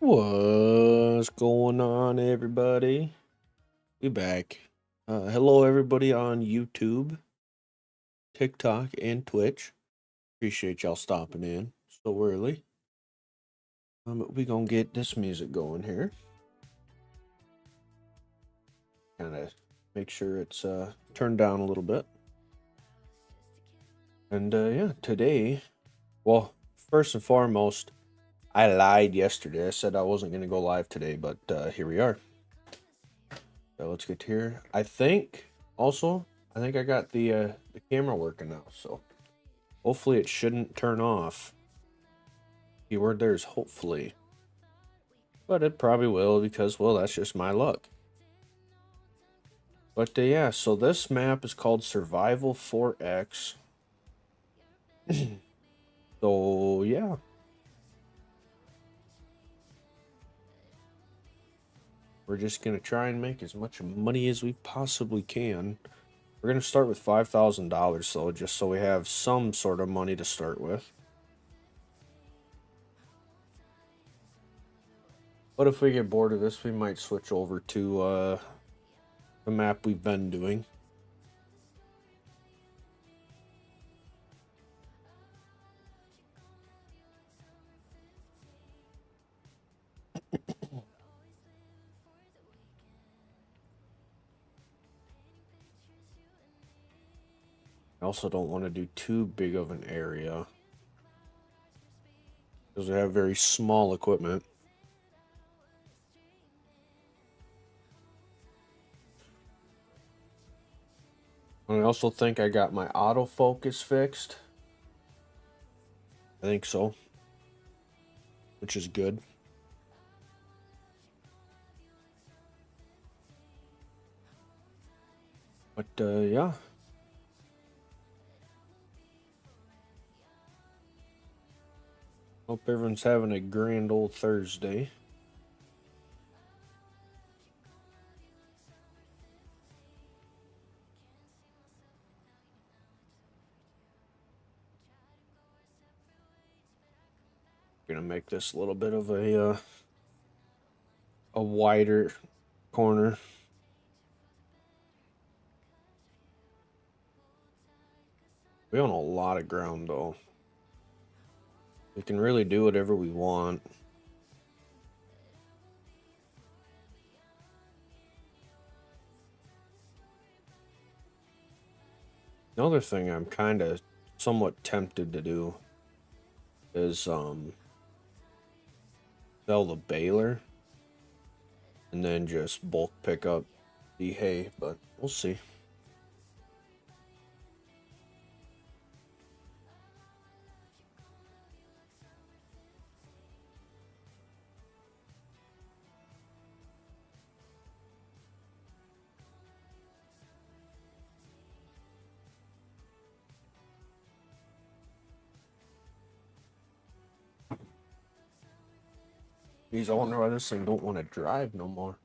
What's going on, everybody? We back. Hello, everybody on YouTube, TikTok, and Twitch. Appreciate y'all stopping in so early. We gonna get this music going here. Kind of make sure it's turned down a little bit. And yeah, today, well, first and foremost, I lied yesterday. I said I wasn't gonna go live today, but here we are. So let's get here. I think I got the camera working now, so hopefully it shouldn't turn off. Keyword there is hopefully. But it probably will because, well, that's just my luck. But yeah, so this map is called Survival 4X. So yeah. We're just going to try and make as much money as we possibly can. We're going to start with $5,000 though, just so we have some sort of money to start with. But if we get bored of this, we might switch over to the map we've been doing. I also don't want to do too big of an area, because we have very small equipment. And I also think I got my autofocus fixed. I think so. Which is good. But yeah. Hope everyone's having a grand old Thursday. Gonna make this a little bit of a wider corner. We own a lot of ground though. We can really do whatever we want. Another thing I'm kind of somewhat tempted to do is sell the baler and then just bulk pick up the hay, but we'll see. Geez, I wonder why this thing don't want to drive no more.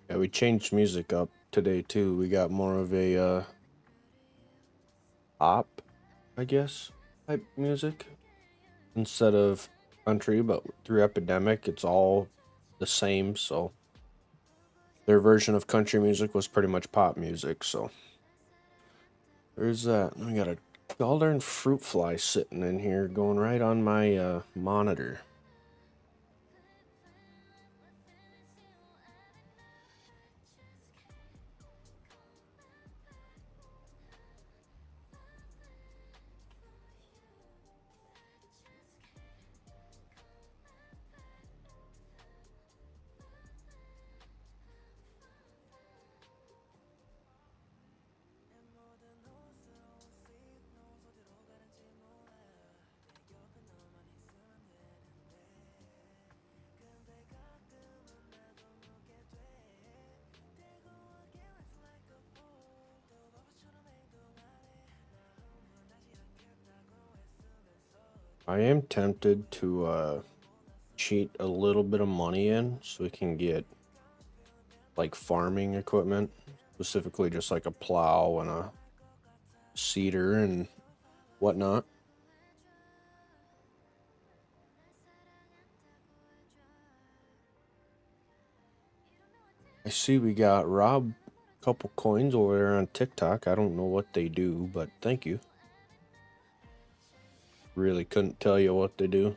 Yeah, we changed music up today too. We got more of a pop, I guess, type music instead of country, but through Epidemic, it's all the same, so their version of country music was pretty much pop music, so there's that. We got a golden fruit fly sitting in here going right on my monitor. I am tempted to cheat a little bit of money in so we can get like farming equipment, specifically just like a plow and a seeder and whatnot. I see we got Rob a couple coins over there on TikTok. I don't know what they do, but thank you. Really couldn't tell you what they do.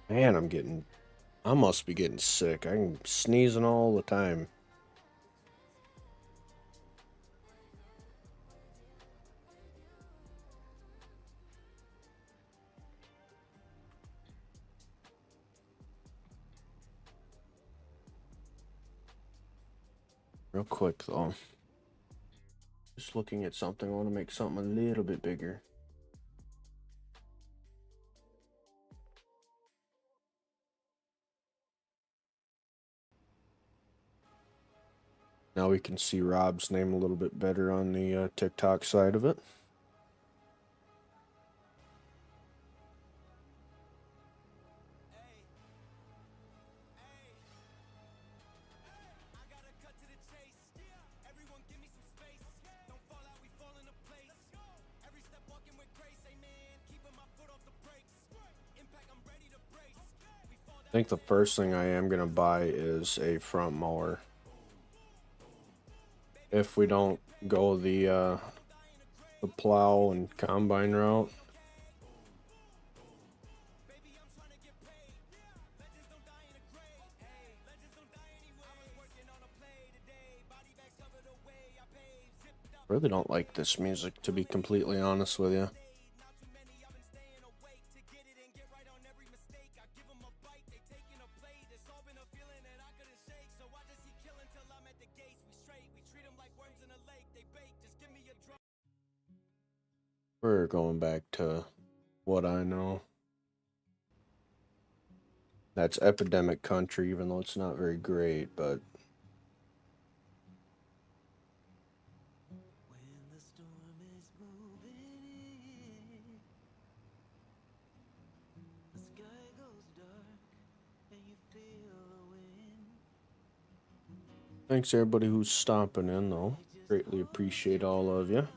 Man, I must be getting sick. I'm sneezing all the time. Real quick though. Just looking at something. I want to make something a little bit bigger. Now we can see Rob's name a little bit better on the TikTok side of it. I think the first thing I am gonna buy is a front mower. If we don't go the plow and combine route. I really don't like this music, to be completely honest with you. We're going back to what I know. That's Epidemic Country, even though it's not very great, but thanks everybody who's stopping in, though. Greatly appreciate all of you.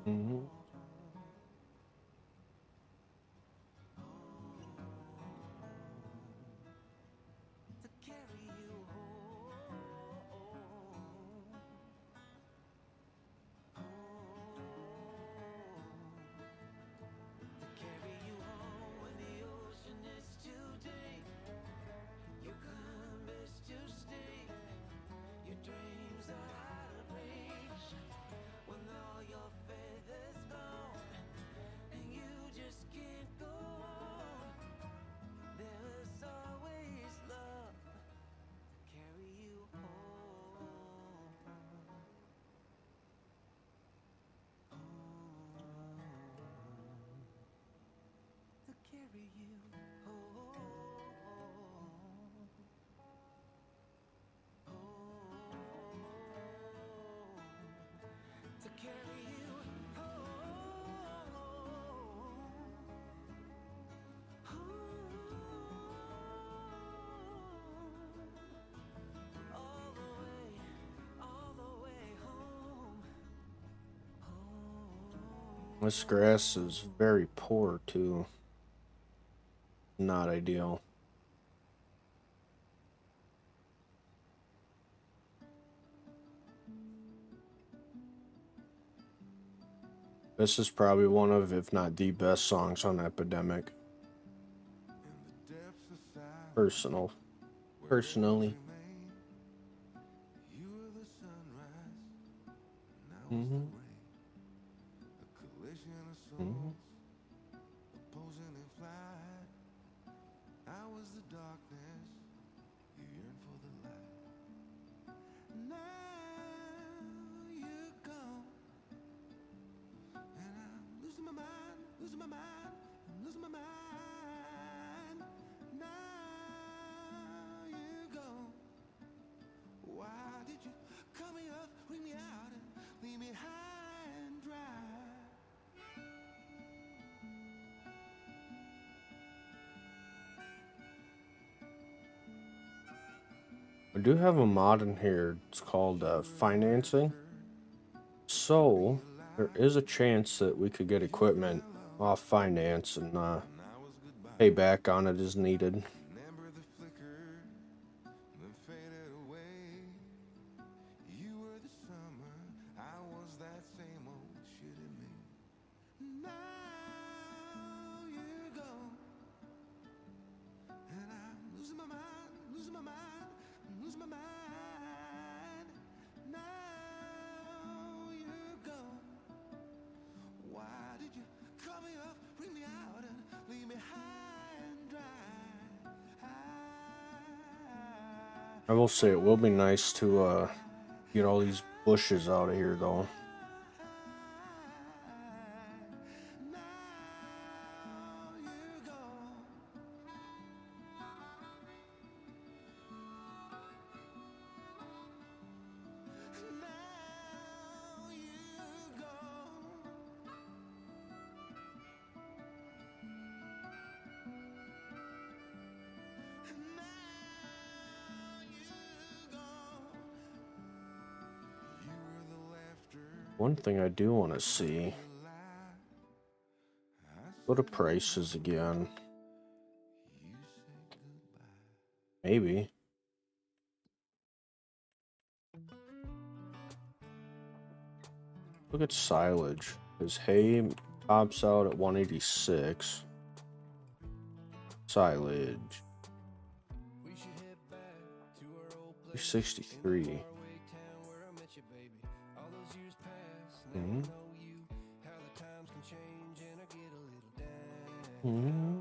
Mm-hmm. This grass is very poor too. Not ideal. This is probably one of, if not the best songs on Epidemic. Personally. Mm-hmm. Mm-hmm. I do have a mod in here. It's called financing. So there is a chance that we could get equipment off finance and pay back on it as needed. I will say it will be nice to get all these bushes out of here though. One thing I do want to see. Go to prices again. Maybe. Look at silage. His hay tops out at 186. Silage. 63. Mm-hmm. Mm-hmm.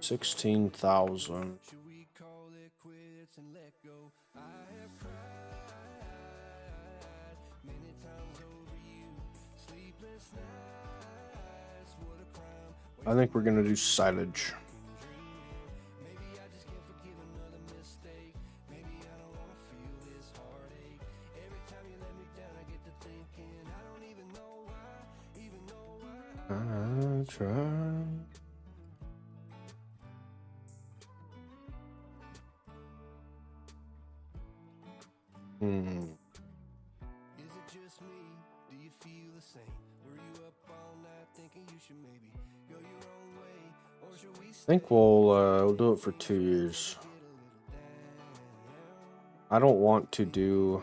16,000. I think we're gonna do silage. I try. I think we'll do it for 2 years. I don't want to do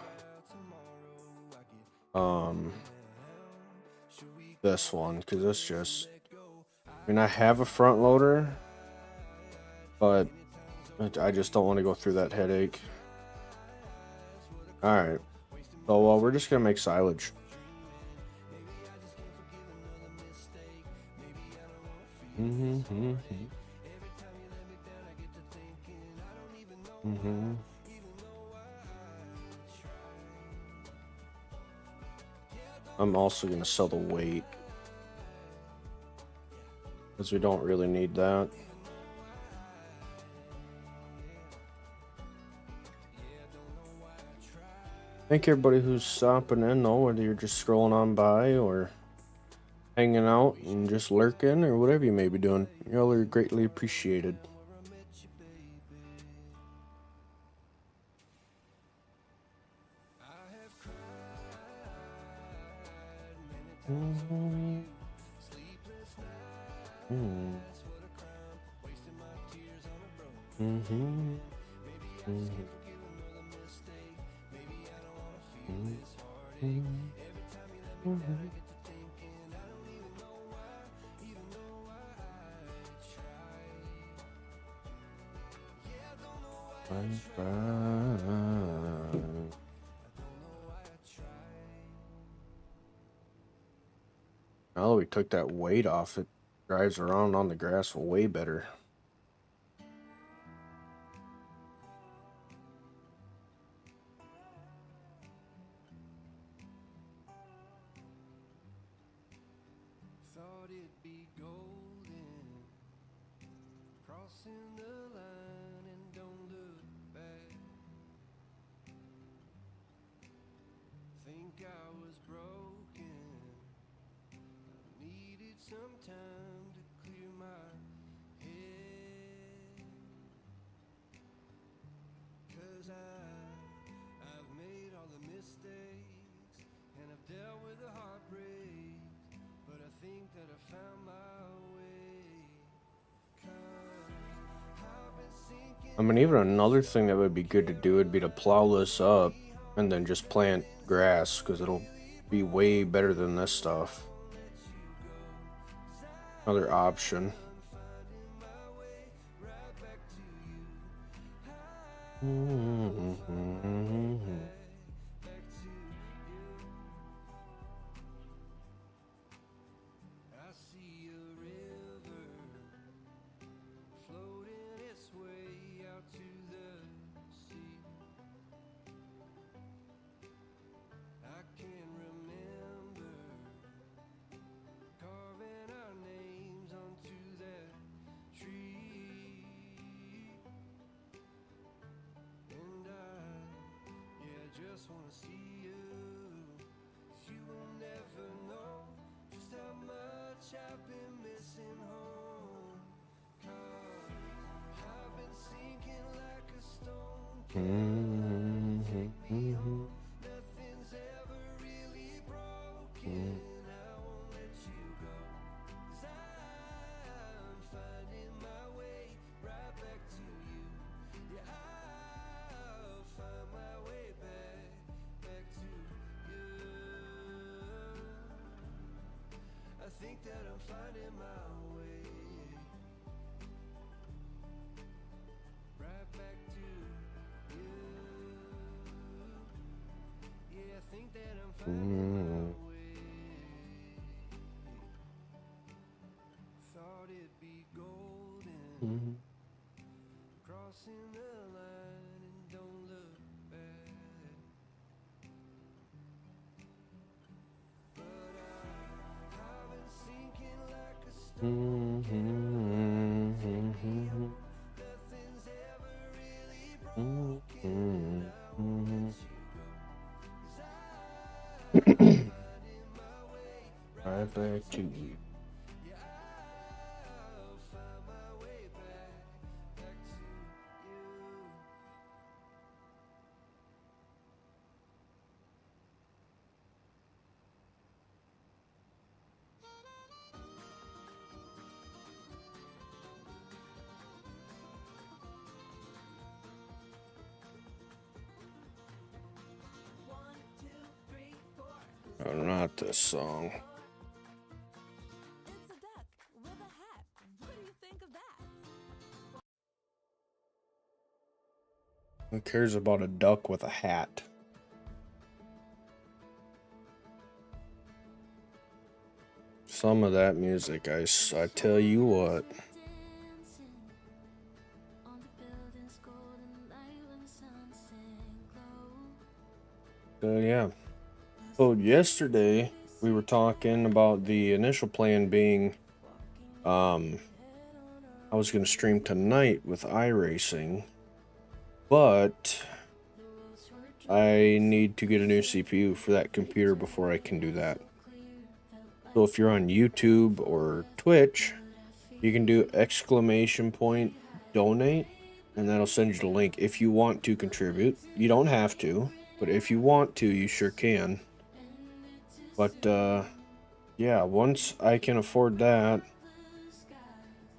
this one because it's just, I mean, I have a front loader, but I just don't want to go through that headache. All right, so we're just gonna make silage. Mm-hmm. I'm also going to sell the weight, because we don't really need that. Thank everybody who's stopping in, though, whether you're just scrolling on by or hanging out and just lurking or whatever you may be doing. Y'all are greatly appreciated. Mm-hmm. Mm-hmm. Mm-hmm. Mm-hmm. Now that we took that weight off, it drives around on the grass way better. I mean, even another thing that would be good to do would be to plow this up and then just plant grass, because it'll be way better than this stuff. Another option. Right back to you. Oh, not this song. It's a duck with a hat. What do you think of that? Who cares about a duck with a hat? Some of that music, I tell you what. So yeah. So yesterday, we were talking about the initial plan being, I was going to stream tonight with iRacing, but I need to get a new CPU for that computer before I can do that. So if you're on YouTube or Twitch, you can do !donate, and that'll send you the link if you want to contribute. You don't have to, but if you want to, you sure can. But yeah, once I can afford that,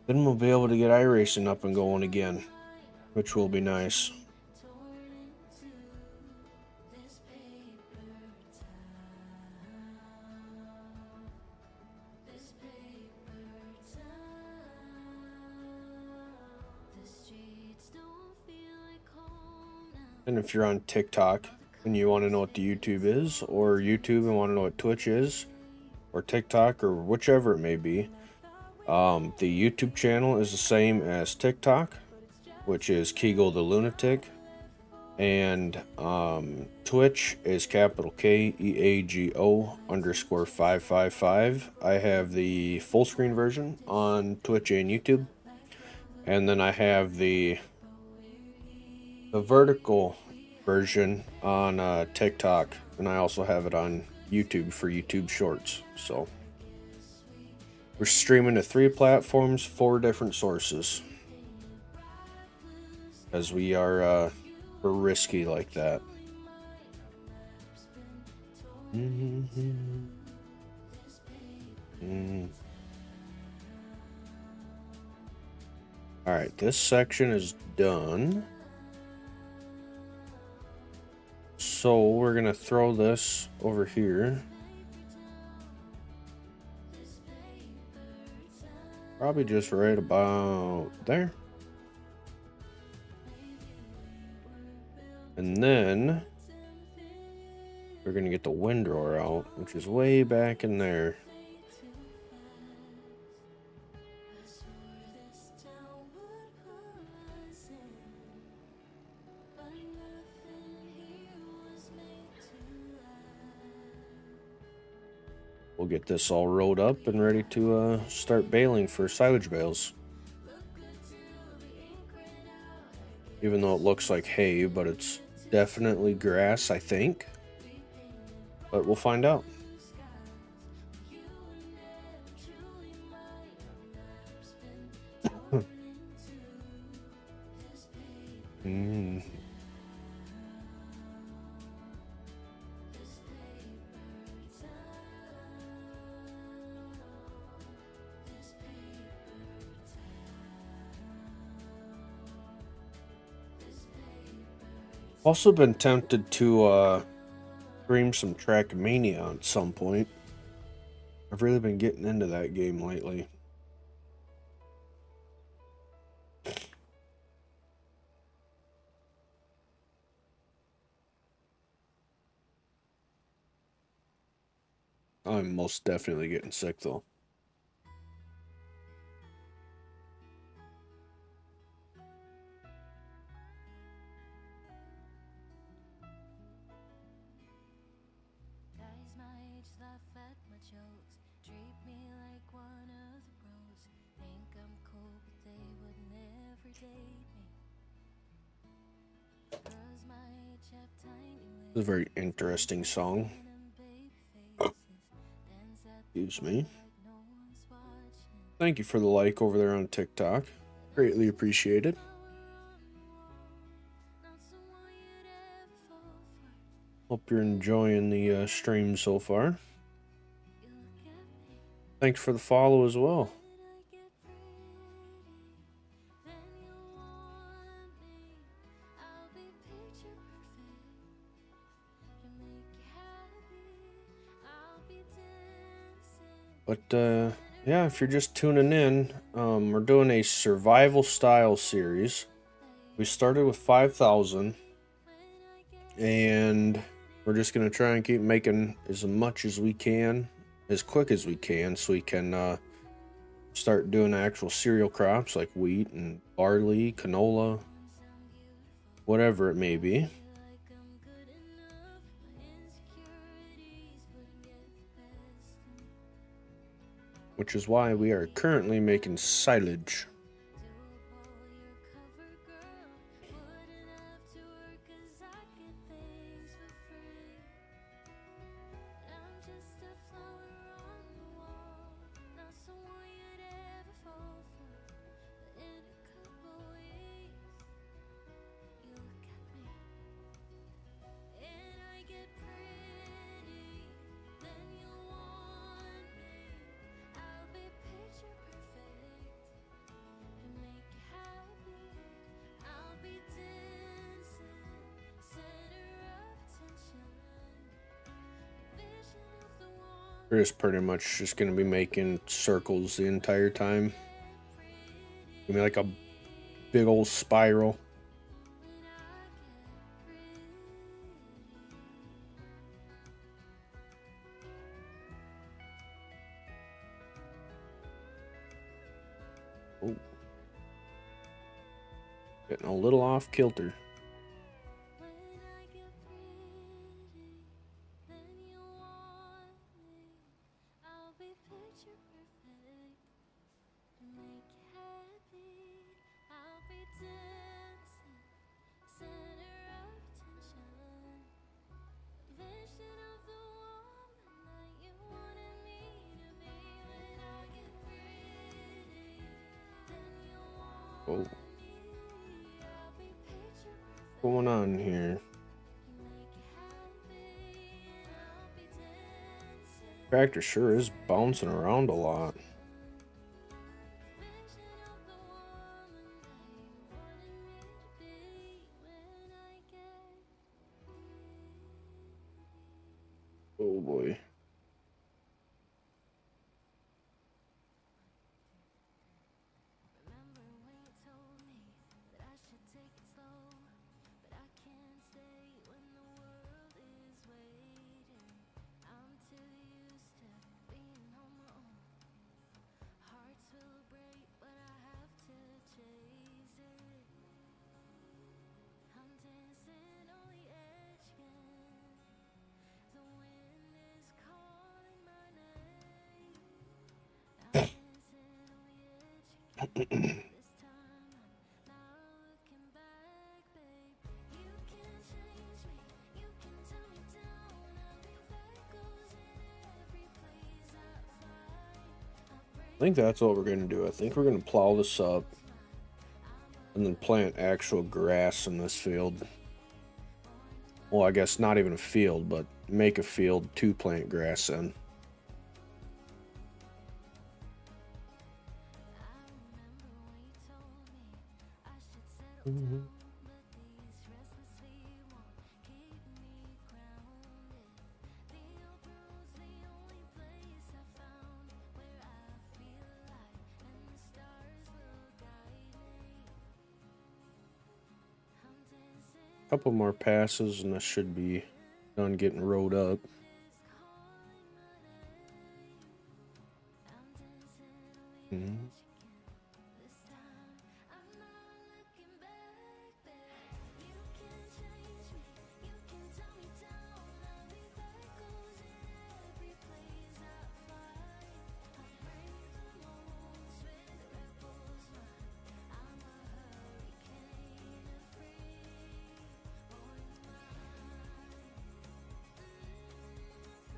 then we'll be able to get iRacing up and going again, which will be nice. And if you're on TikTok and you want to know what the YouTube is, or YouTube and want to know what Twitch is, or TikTok, or whichever it may be, the YouTube channel is the same as TikTok, which is Kegel the Lunatic, and Twitch is capital KEAGO _555. I have the full screen version on Twitch and YouTube, and then I have the vertical version on TikTok, and I also have it on YouTube for YouTube Shorts. So we're streaming to 3 platforms, 4 different sources, as we are we're risky like that. All right, this section is done. So we're gonna throw this over here. Probably just right about there. And then we're gonna get the windrower out, which is way back in there. We'll get this all rolled up and ready to start baling for silage bales. Even though it looks like hay, but it's definitely grass, I think. But we'll find out. Also been tempted to stream some Trackmania at some point. I've really been getting into that game lately. I'm most definitely getting sick though. Guys my age laugh at my jokes, treat me like one of the bros. Think I'm cool, but they would never date me. Girls my age have tiny It's a very interesting song. Excuse me. Thank you for the like over there on TikTok. Greatly appreciated. Hope you're enjoying the stream so far. Thanks for the follow as well. But yeah, if you're just tuning in, we're doing a survival style series. We started with 5,000, and we're just gonna try and keep making as much as we can, as quick as we can, so we can start doing actual cereal crops like wheat and barley, canola, whatever it may be. which is why we are currently making silage. We're just pretty much just gonna be making circles the entire time. Give me like a big old spiral. Oh. Getting a little off kilter. Oh. What's going on here? Tractor sure is bouncing around a lot. Oh boy. I think that's what we're going to do. I think we're going to plow this up and then plant actual grass in this field. Well, I guess not even a field, but make a field to plant grass in. Couple more passes and this should be done getting rowed up.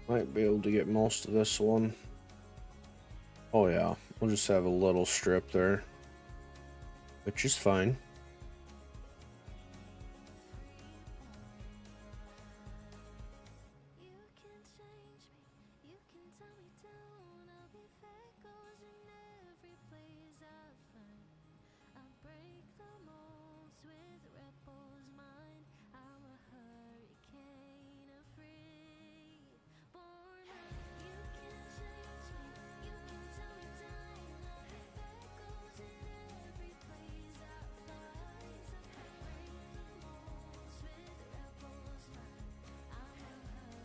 Might be able to get most of this one. Oh yeah, we'll just have a little strip there, which is fine.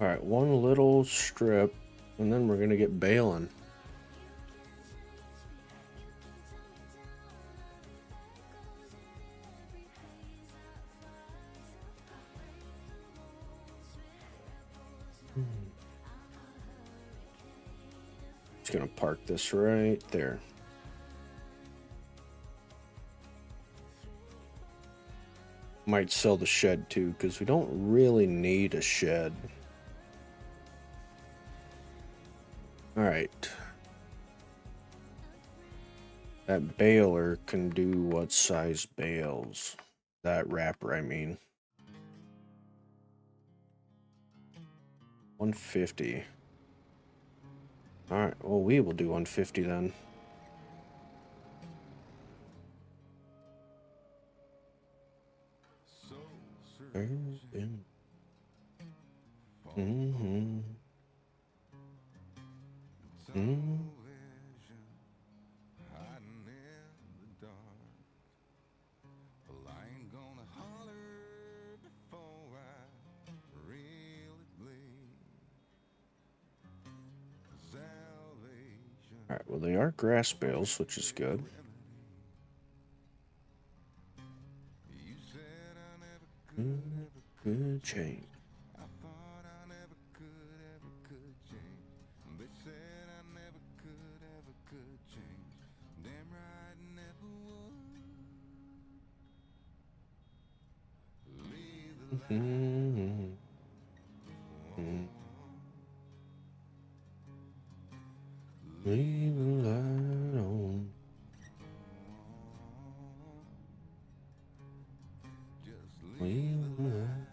All right, one little strip, and then we're gonna get baling. Just gonna park this right there. Might sell the shed too, because we don't really need a shed. Alright. That baler can do what size bales? That wrapper, I mean. 150. Alright, well, we will do 150 then. Mm-hmm. Mm-hmm. Alright, well, they are grass bales, which is good. Good change. Mm-hmm. Leave the light on. Leave the light.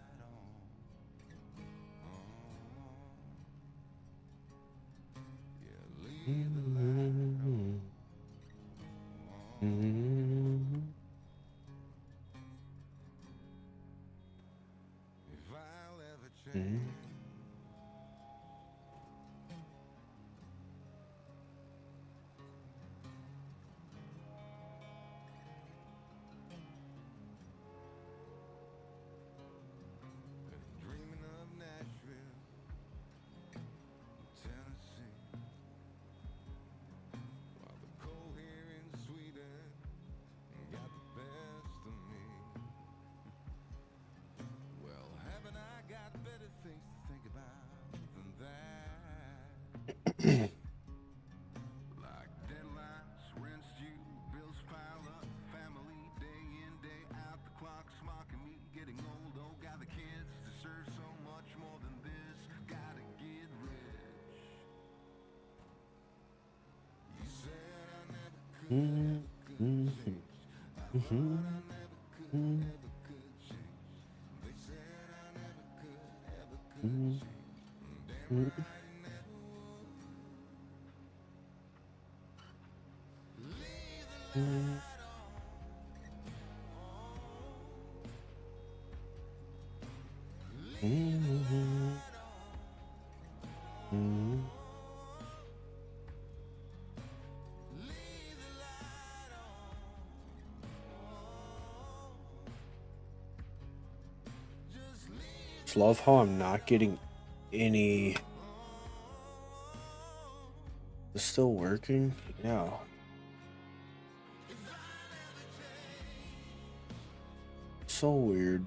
Just love how I'm not getting any. It's still working? Yeah. So weird.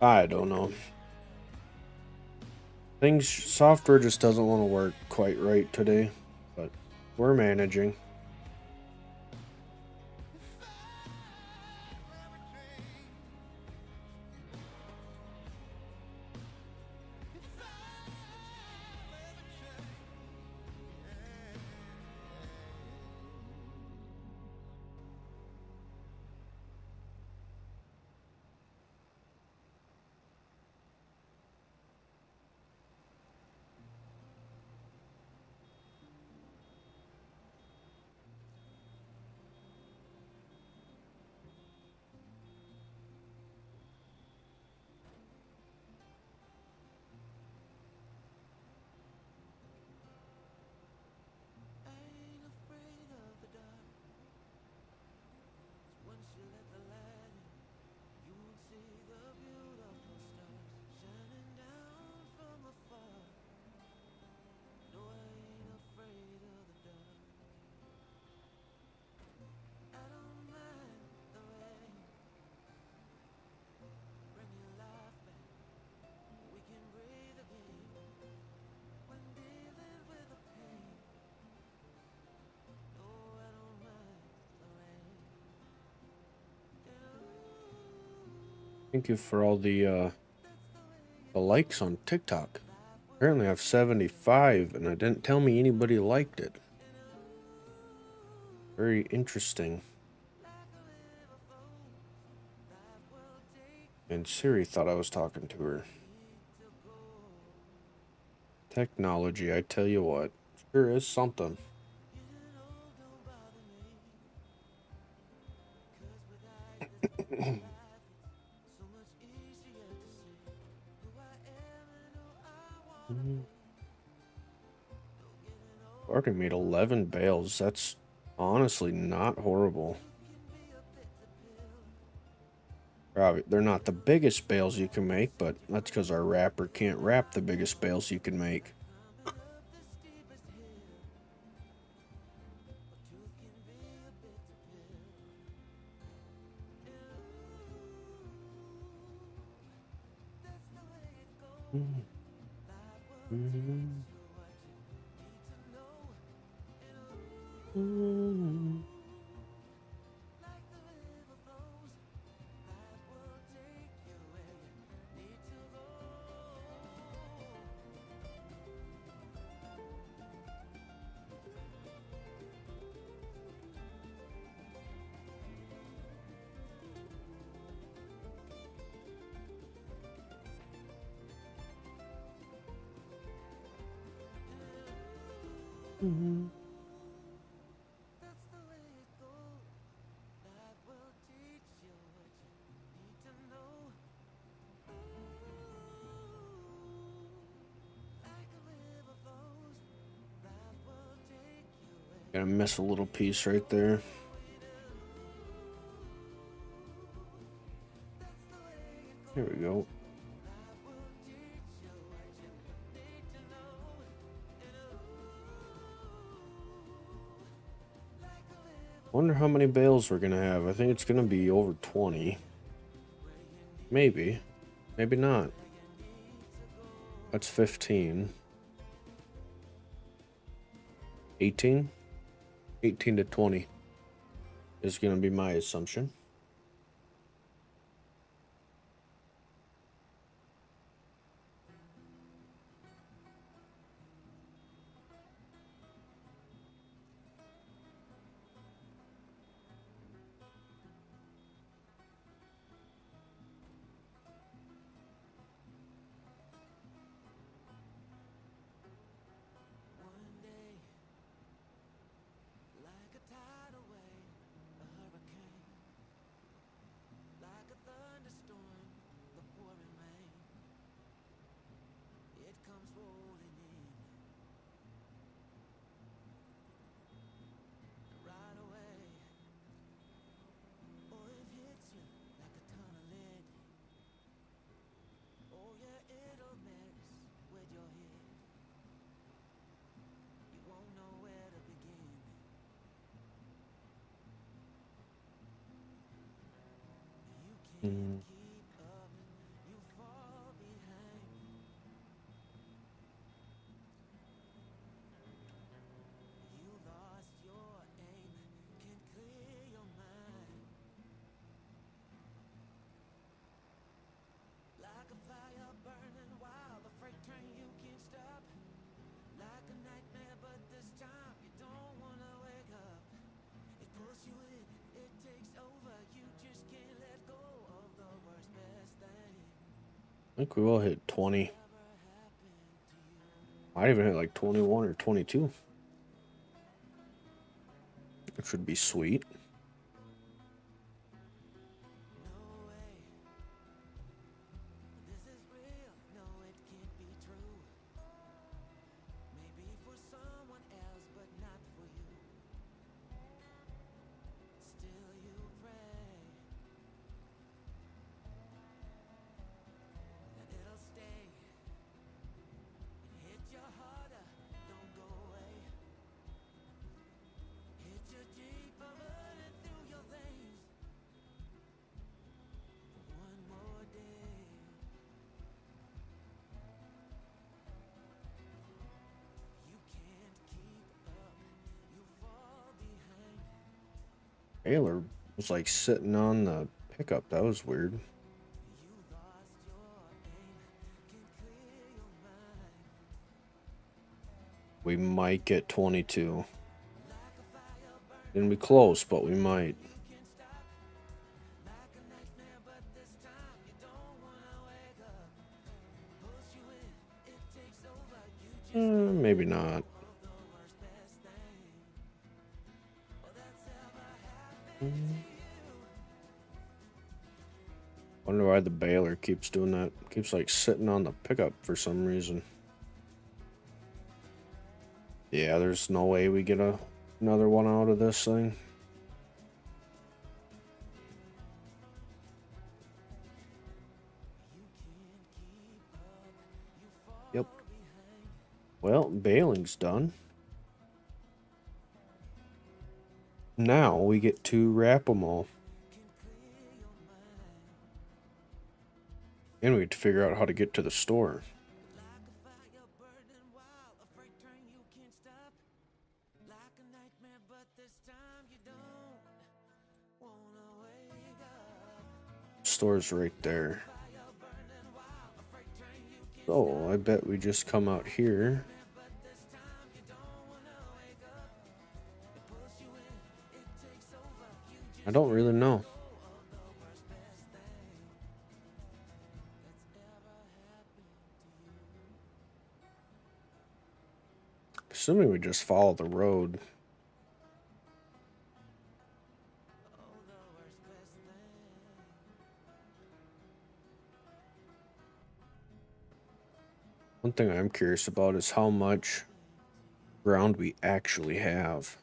I don't know. Software just doesn't want to work quite right today, but we're managing. Thank you for all the likes on TikTok. Apparently I have 75 and it didn't tell me anybody liked it. Very interesting. And Siri thought I was talking to her. Technology, I tell you what, sure is something. Already made 11 bales. That's honestly not horrible. Probably they're not the biggest bales you can make, but that's because our wrapper can't wrap the biggest bales you can make. Gonna miss a little piece right there. Here we go. Wonder how many bales we're gonna have. I think it's gonna be over 20. Maybe. Maybe not. That's 15. 18? 18 to 20 is gonna be my assumption. Mm. I think we will hit 20. Might even hit like 21 or 22. It should be sweet. Taylor was like sitting on the pickup. That was weird. We might get 22. Gonna be close, but we might. Maybe not. Wonder why the baler keeps doing that. Keeps like sitting on the pickup for some reason. Yeah, there's no way we get another one out of this thing. Yep. Well, baling's done. Now we get to wrap them all. And we have to figure out how to get to the store. Store's right there. So I bet we just come out here. I don't really know. Assuming we just follow the road. One thing I'm curious about is how much ground we actually have.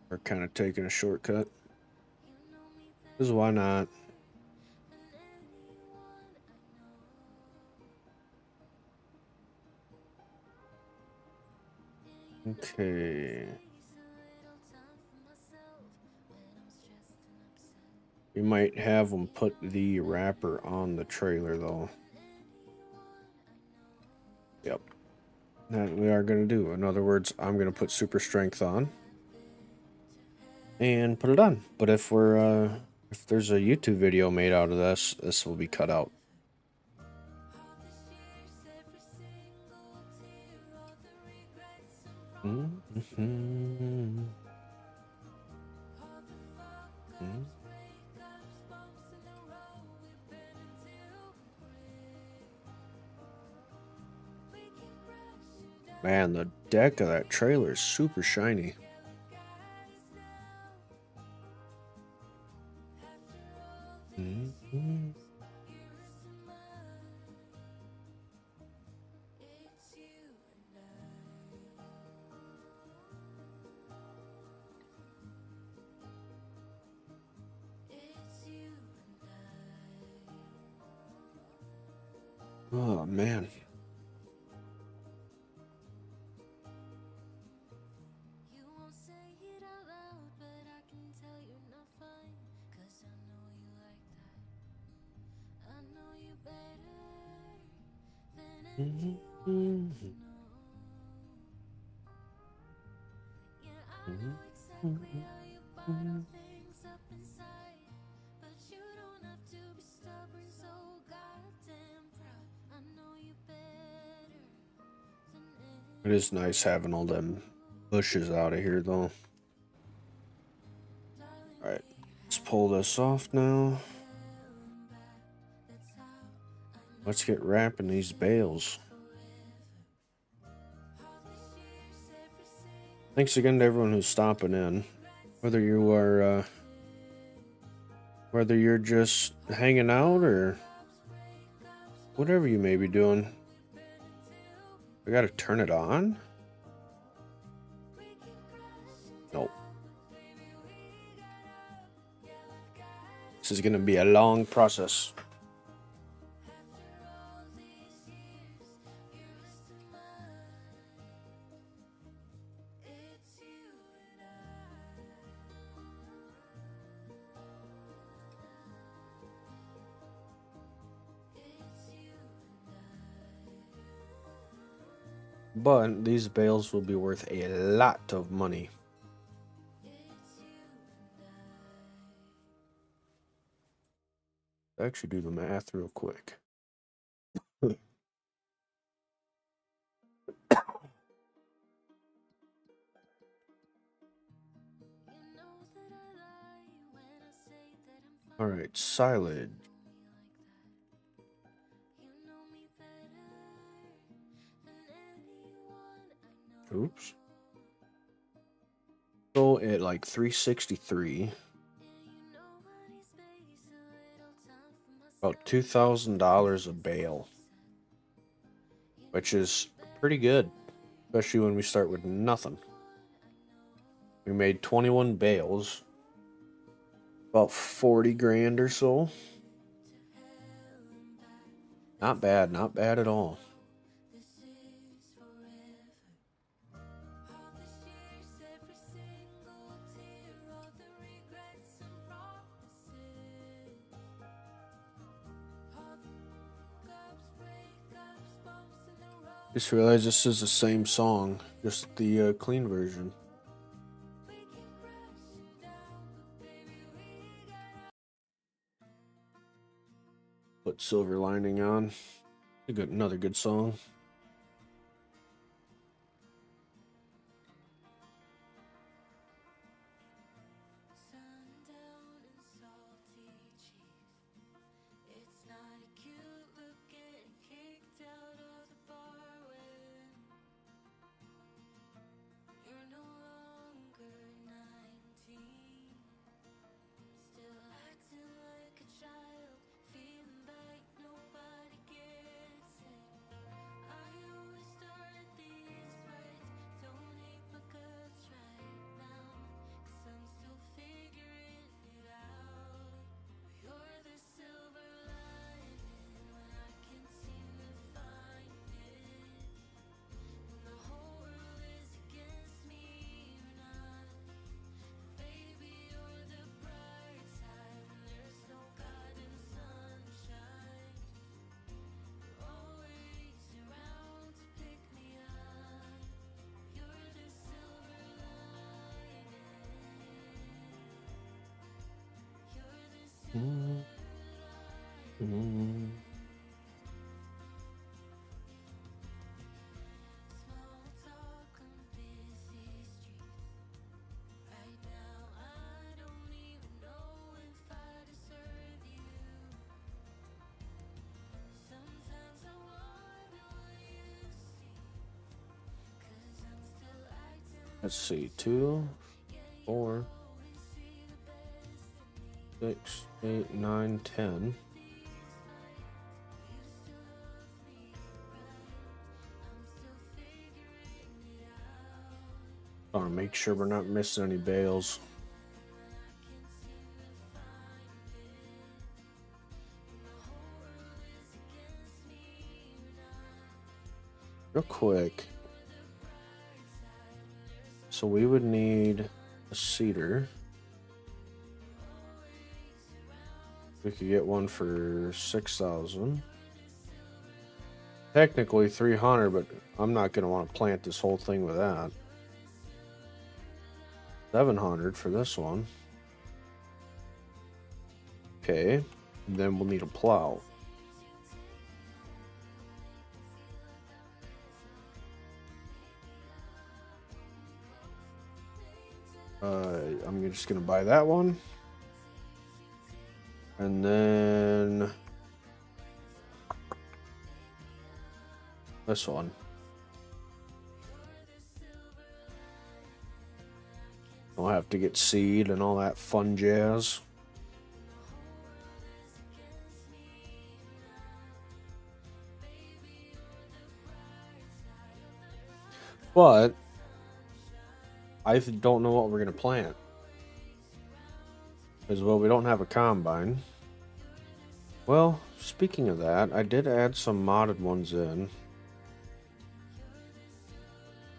We're kind of taking a shortcut. Because why not? Okay. We might have them put the wrapper on the trailer though. Yep. That we are going to do. In other words, I'm going to put super strength on. And put it on. But if there's a YouTube video made out of this, this will be cut out. Man, the deck of that trailer is super shiny. Oh, man. It is nice having all them bushes out of here, though. Alright, let's pull this off now. Let's get wrapping these bales. Thanks again to everyone who's stopping in. Whether you're just hanging out or whatever you may be doing. I gotta turn it on? Nope. This is gonna be a long process. But these bales will be worth a lot of money. Actually, do the math real quick. All right, silage. Oops. So at like 363, about $2,000 a bale, which is pretty good, especially when we start with nothing. We made 21 bales, about 40 grand or so. Not bad, not bad at all. Just realized this is the same song, just the clean version. Put Silver Lining on. Another good song. Let's see, 2, 4, 6, 8, 9, 10. I want to make sure we're not missing any bales. Real quick. So we would need a cedar. We could get one for 6,000. Technically 300, but I'm not going to want to plant this whole thing with that. 700 for this one. Okay, and then we'll need a plow. I'm just gonna buy that one, and then this one. I'll have to get seed and all that fun jazz. But I don't know what we're gonna plant. As well, we don't have a combine. Well, speaking of that, I did add some modded ones in.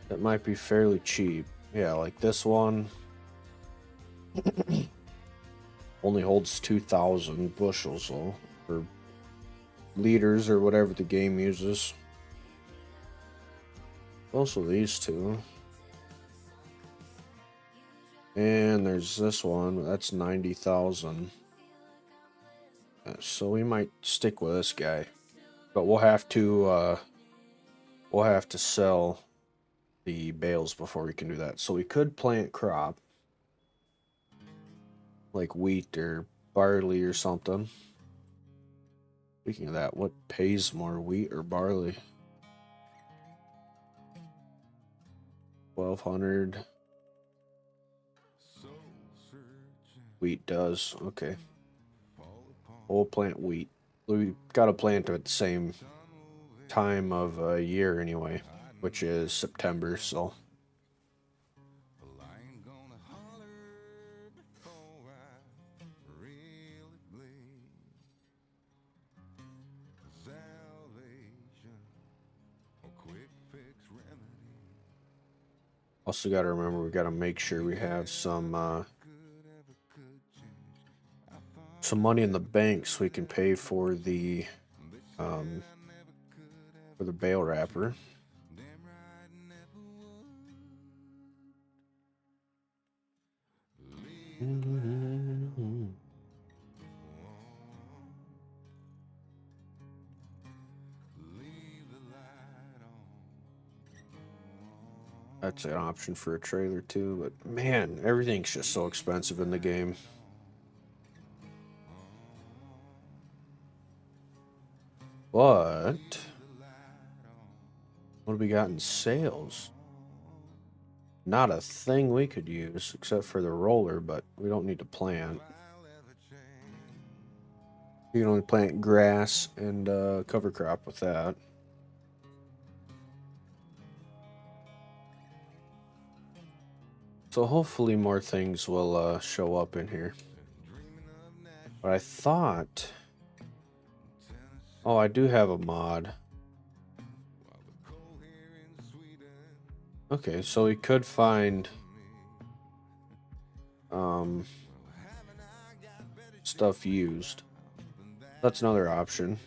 That might be fairly cheap. Yeah, like this one. Only holds 2,000 bushels, though, or liters, or whatever the game uses. Also these two. And there's this one. That's 90,000. So we might stick with this guy. But we'll have to sell the bales before we can do that. So we could plant crop. Like wheat or barley or something. Speaking of that, what pays more, wheat or barley? 1,200. Wheat does. Okay. We'll plant wheat. We gotta plant it at the same time of year anyway, which is September, so. Also got to remember we got to make sure we have some money in the bank so we can pay for the bale wrapper. That's an option for a trailer too, but man, everything's just so expensive in the game. But what do we got in sales? Not a thing we could use except for the roller, but we don't need to plant. You can only plant grass and cover crop with that. So hopefully more things will show up in here. But I thought... Oh, I do have a mod. Okay, so we could find... stuff used. That's another option.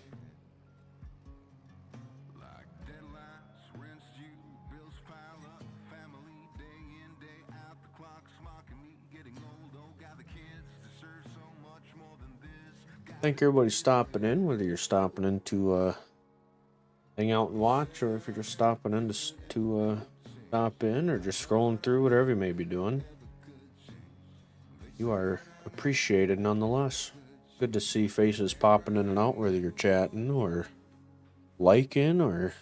Thank everybody stopping in, whether you're stopping in to hang out and watch, or if you're just stopping in to stop in, or just scrolling through, whatever you may be doing. You are appreciated nonetheless. Good to see faces popping in and out, whether you're chatting or liking or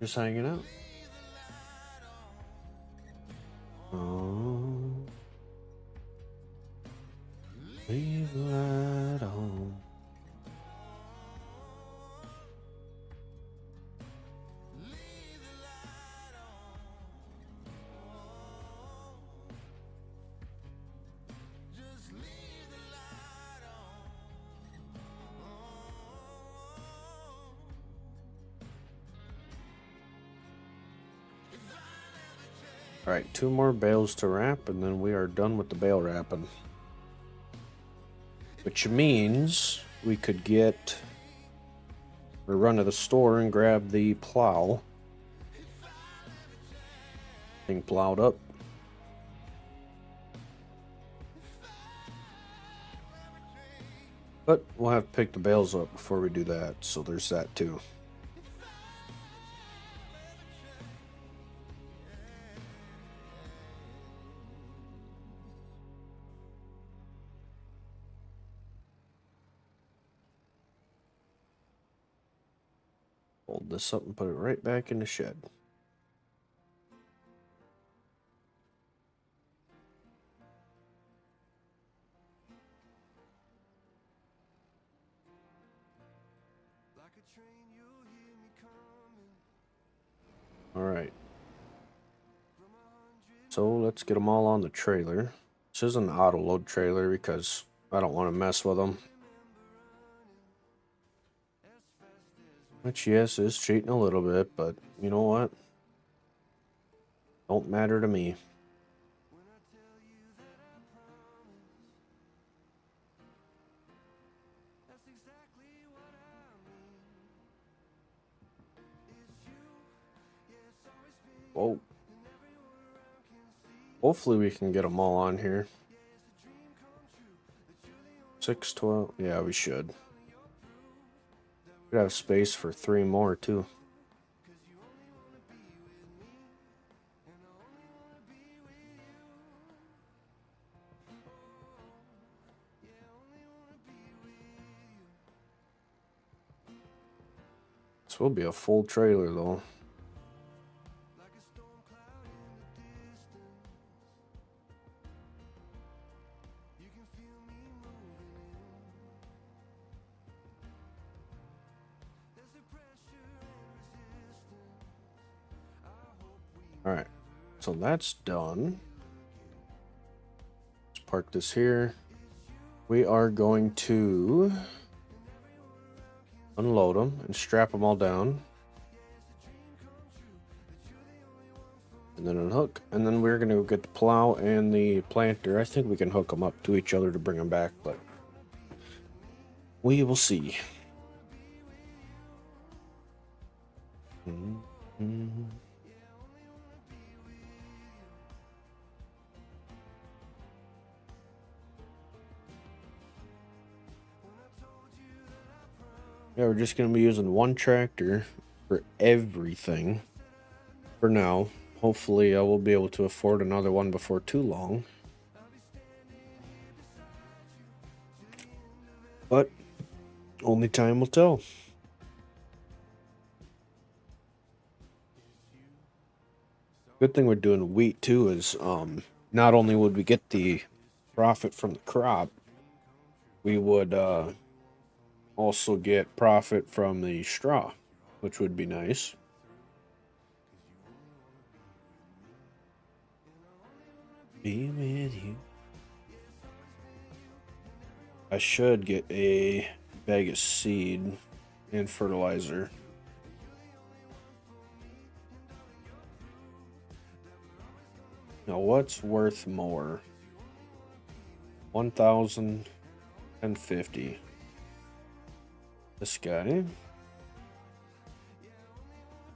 just hanging out. Oh, leave the light on. Alright, 2 more bales to wrap, and then we are done with the bale wrapping. Which means we could get or run to the store and grab the plow. Thing plowed up. But we'll have to pick the bales up before we do that, so there's that too. Fold this up and put it right back in the shed. Alright. So let's get them all on the trailer. This is an auto load trailer because I don't want to mess with them. Which, yes, is cheating a little bit, but you know what? Don't matter to me. Whoa. Hopefully we can get them all on here. 612. Yeah, we should. Could have space for 3 more too. This will be a full trailer though. Alright, so that's done. Let's park this here. We are going to unload them and strap them all down. And then unhook. And then we're going to get the plow and the planter. I think we can hook them up to each other to bring them back, but we will see. Mm-hmm. Yeah, we're just going to be using one tractor for everything for now. Hopefully I will be able to afford another one before too long. But only time will tell. Good thing we're doing wheat too is not only would we get the profit from the crop, we would also get profit from the straw, which would be nice. Be with you. I should get a bag of seed and fertilizer. Now, what's worth more? 1,050. This guy. And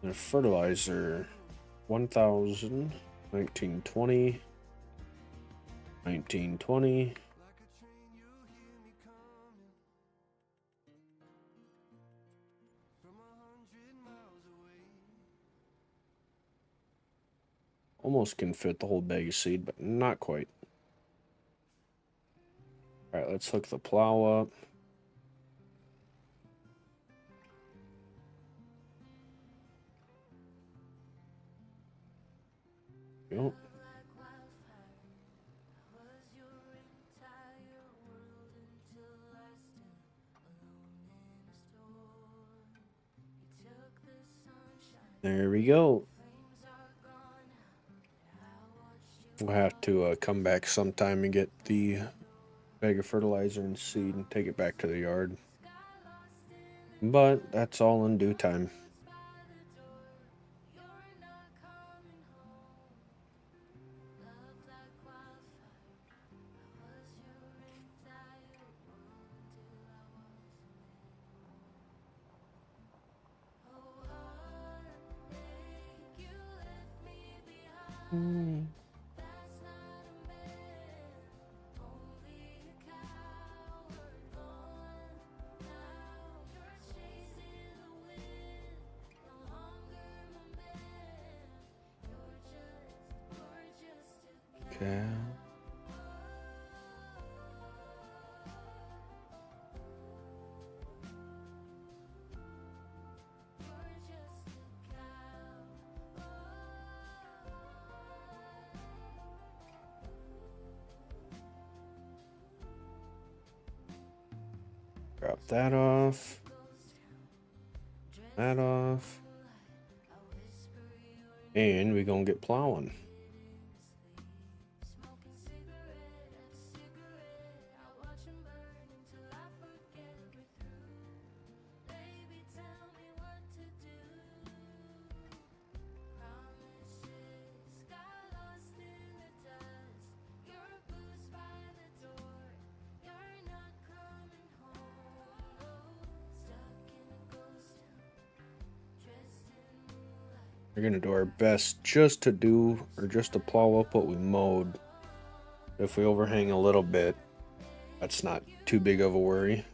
a fertilizer. 1,000. 1920. 1920. Almost can fit the whole bag of seed, but not quite. Alright, let's hook the plow up. Yep. There we go. We'll have to come back sometime and get the bag of fertilizer and seed and take it back to the yard. But that's all in due time. Okay. Drop that off. That off. And we're gonna get plowing. We're gonna do our best just to do, or just to plow up what we mowed. If we overhang a little bit, that's not too big of a worry.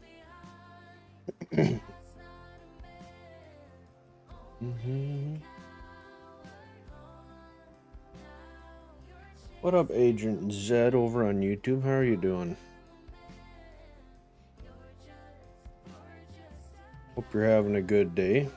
What up, Agent Zed over on YouTube? How are you doing? Hope you're having a good day.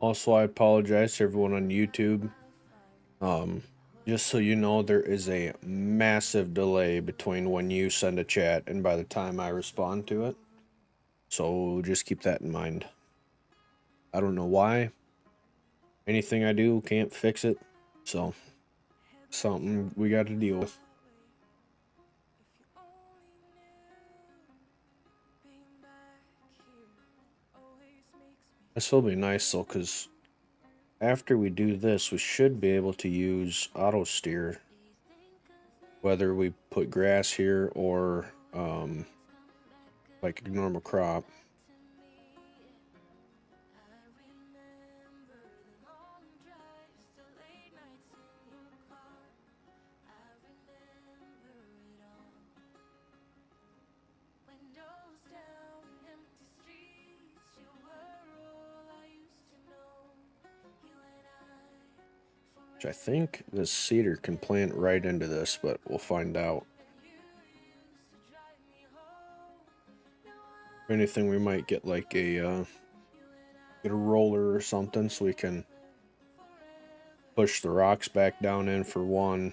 Also, I apologize to everyone on YouTube. Just so you know, there is a massive delay between when you send a chat and by the time I respond to it. So just keep that in mind. I don't know why. Anything I do can't fix it. So, something we got to deal with. This will be nice though, because after we do this, we should be able to use auto steer, whether we put grass here or like a normal crop. Which I think this cedar can plant right into this, but we'll find out. If anything, we might get like a get a roller or something so we can push the rocks back down in for one,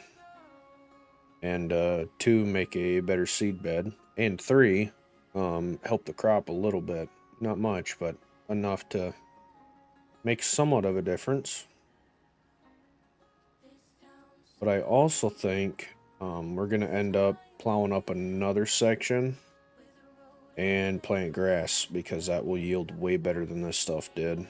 and two, make a better seed bed, and three, help the crop a little bit. Not much, but enough to make somewhat of a difference. But I also think we're going to end up plowing up another section and plant grass, because that will yield way better than this stuff did.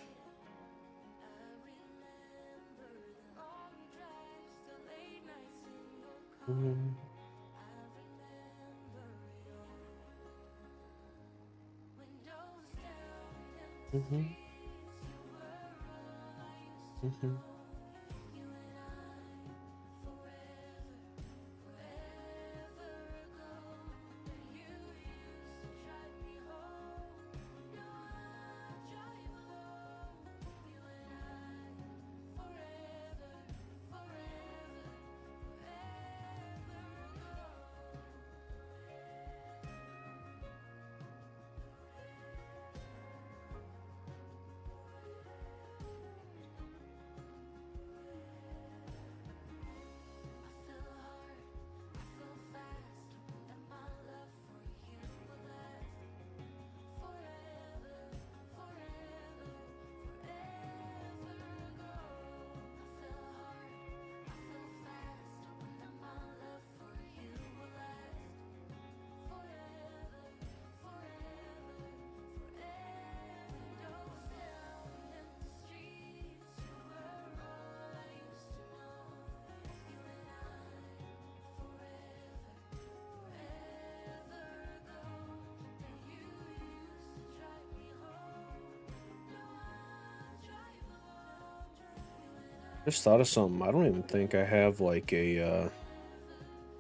Just thought of something. I don't even think I have like a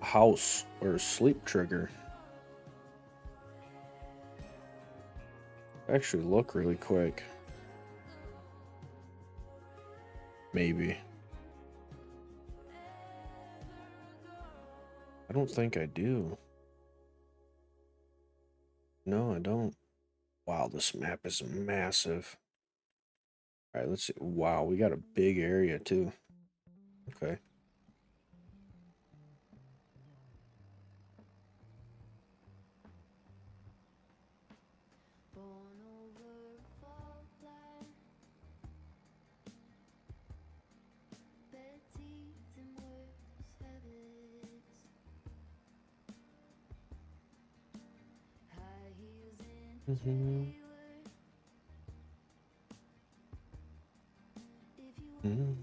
house or a sleep trigger. Actually, look really quick. Maybe. I don't think I do. No, I don't. Wow, this map is massive. All right, let's see. Wow, we got a big area too. Okay. Mm.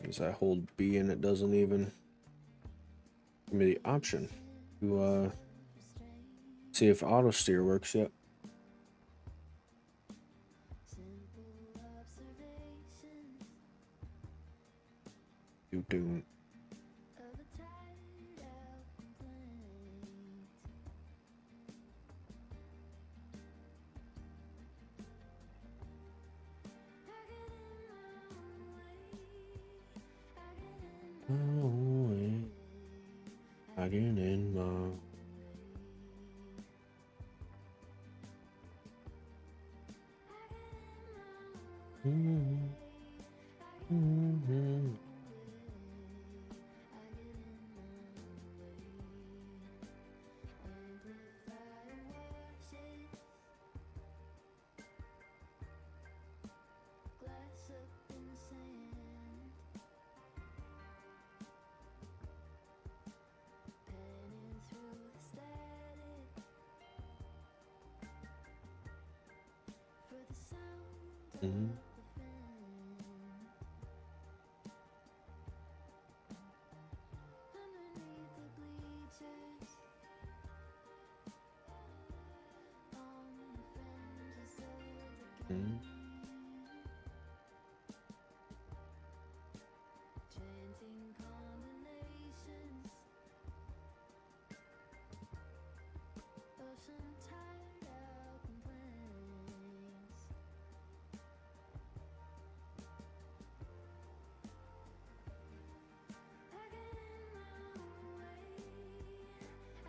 As I hold B and it doesn't even give me the option to see if auto steer works yet. Do. I get in my. Mm-hmm. Mm-hmm.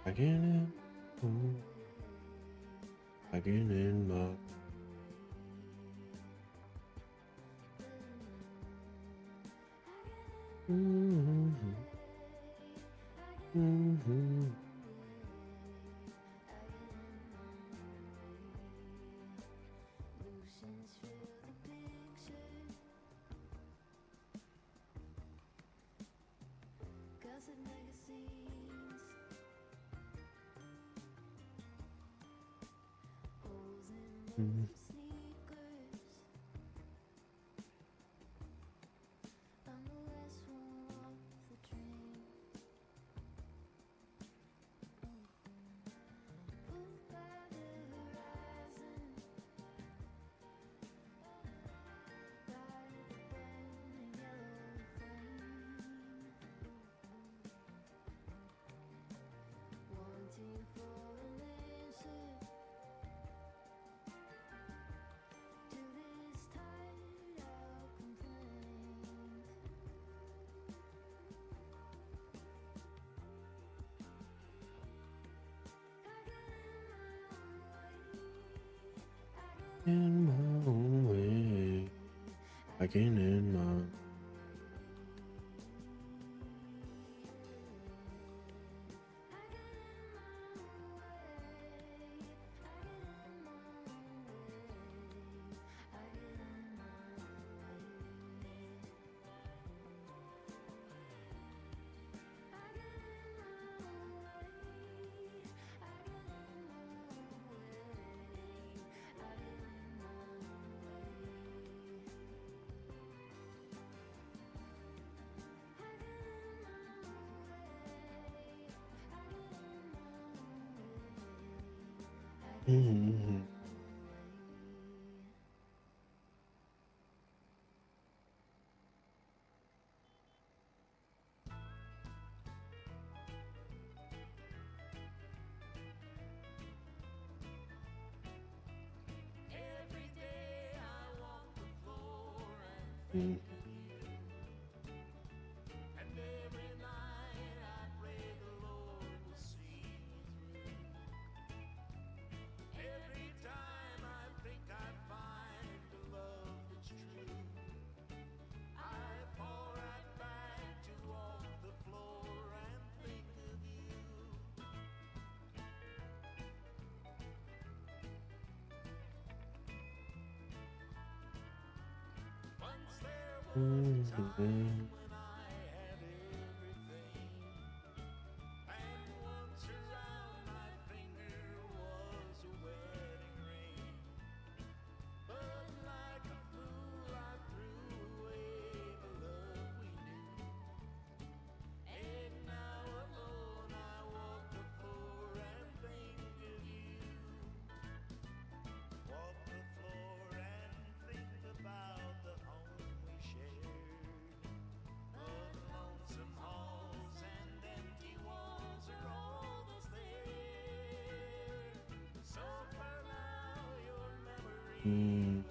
I get in. I get in my. Mm-hmm. Mm-hmm. Mm-hmm. In my own way. I get in my. Mm-hmm. Mm-hmm. Mm-hmm. Mm.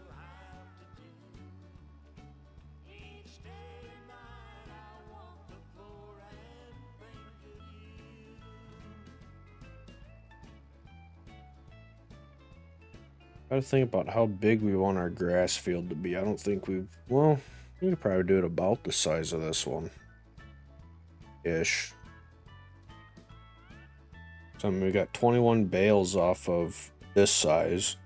Gotta think about how big we want our grass field to be. I don't think we've. Well, we could probably do it about the size of this one. Ish. So I mean, we got 21 bales off of this size.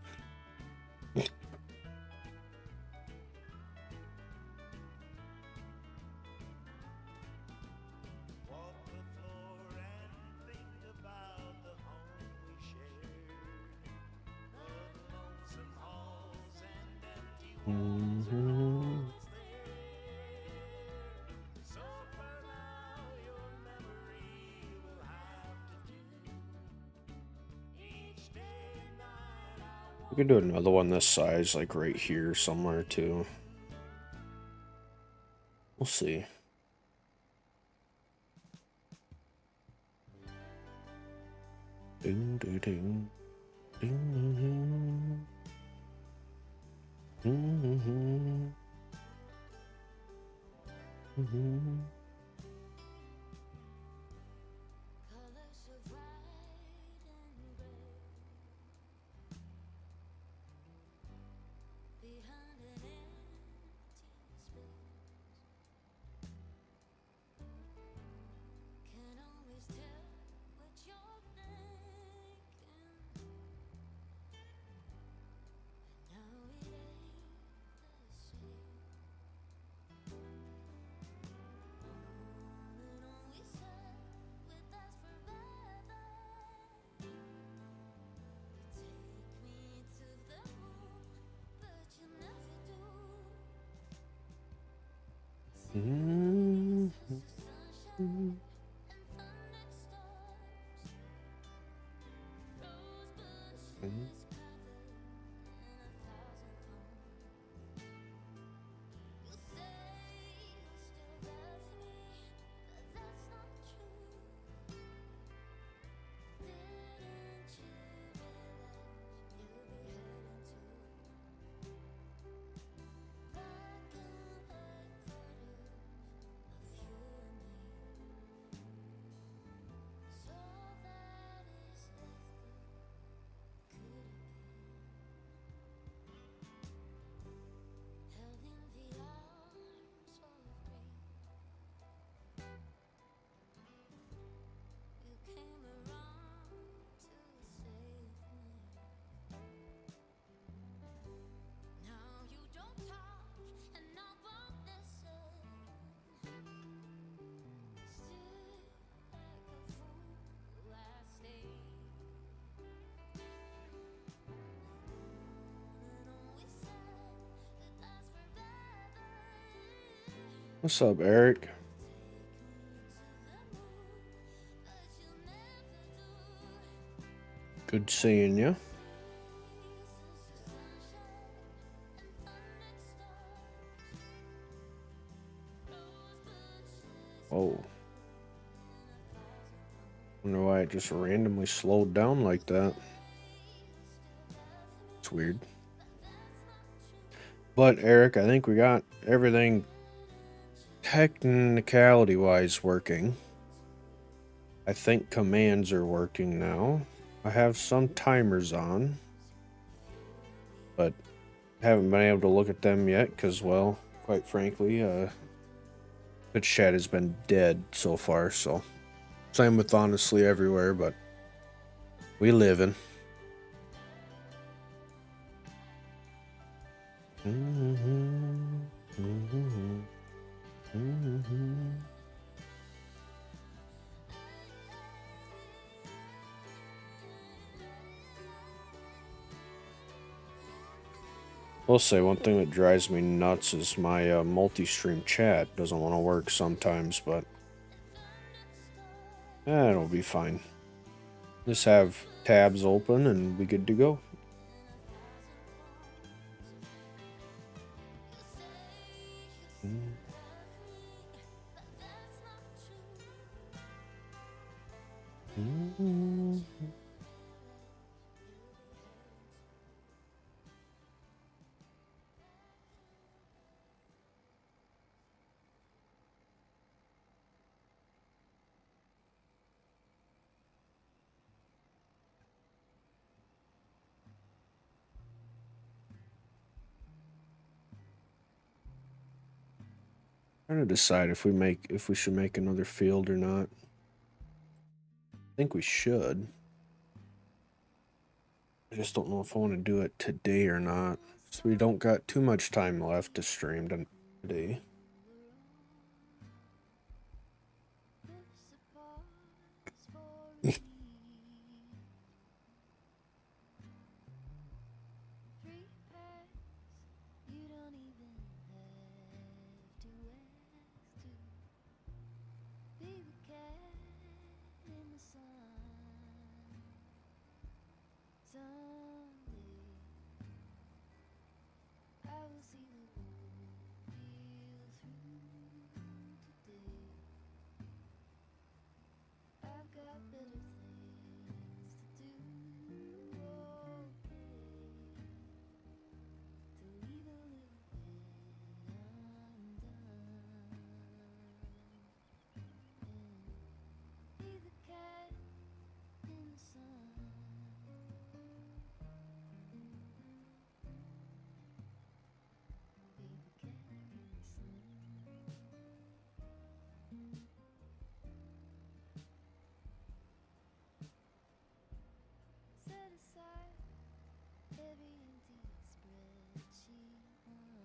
Mm-hmm. We could do another one this size, like right here somewhere too. We'll see. Ding, ding, ding. Ding, ding, ding. Colors of white and gray behind an empty space. Can't always tell what you're thinking. Now it ain't the same. On and on we said we'd last forever. You take me to the moon, but you never do. Mm-hmm. Sunshine and thundered storms, rose bushes covered in 1,000 thorns. You say you still love me, but that's not true. Didn't you realize you'll be heading to black and white photos of you and me? So that is left of could it be? Held in the arms of rain, you came around to save me. Now you don't talk and I won't listen. Still like a fool I stay. And on we said it lasts forever. What's up, Eric? Take me to the moon, but you'll never do. Good seeing you. Oh. Wonder why it just randomly slowed down like that. It's weird. But Eric, I think we got everything technicality wise working. I think commands are working now. I have some timers on, but haven't been able to look at them yet because, well, quite frankly, Twitch chat has been dead so far, so same with honestly everywhere, but we living. Will say one thing that drives me nuts is my multi-stream chat doesn't want to work sometimes, but it'll be fine. Just have tabs open and we good to go. Trying to decide if we should make another field or not. I think we should. I just don't know if I want to do it today or not. So we don't got too much time left to stream today.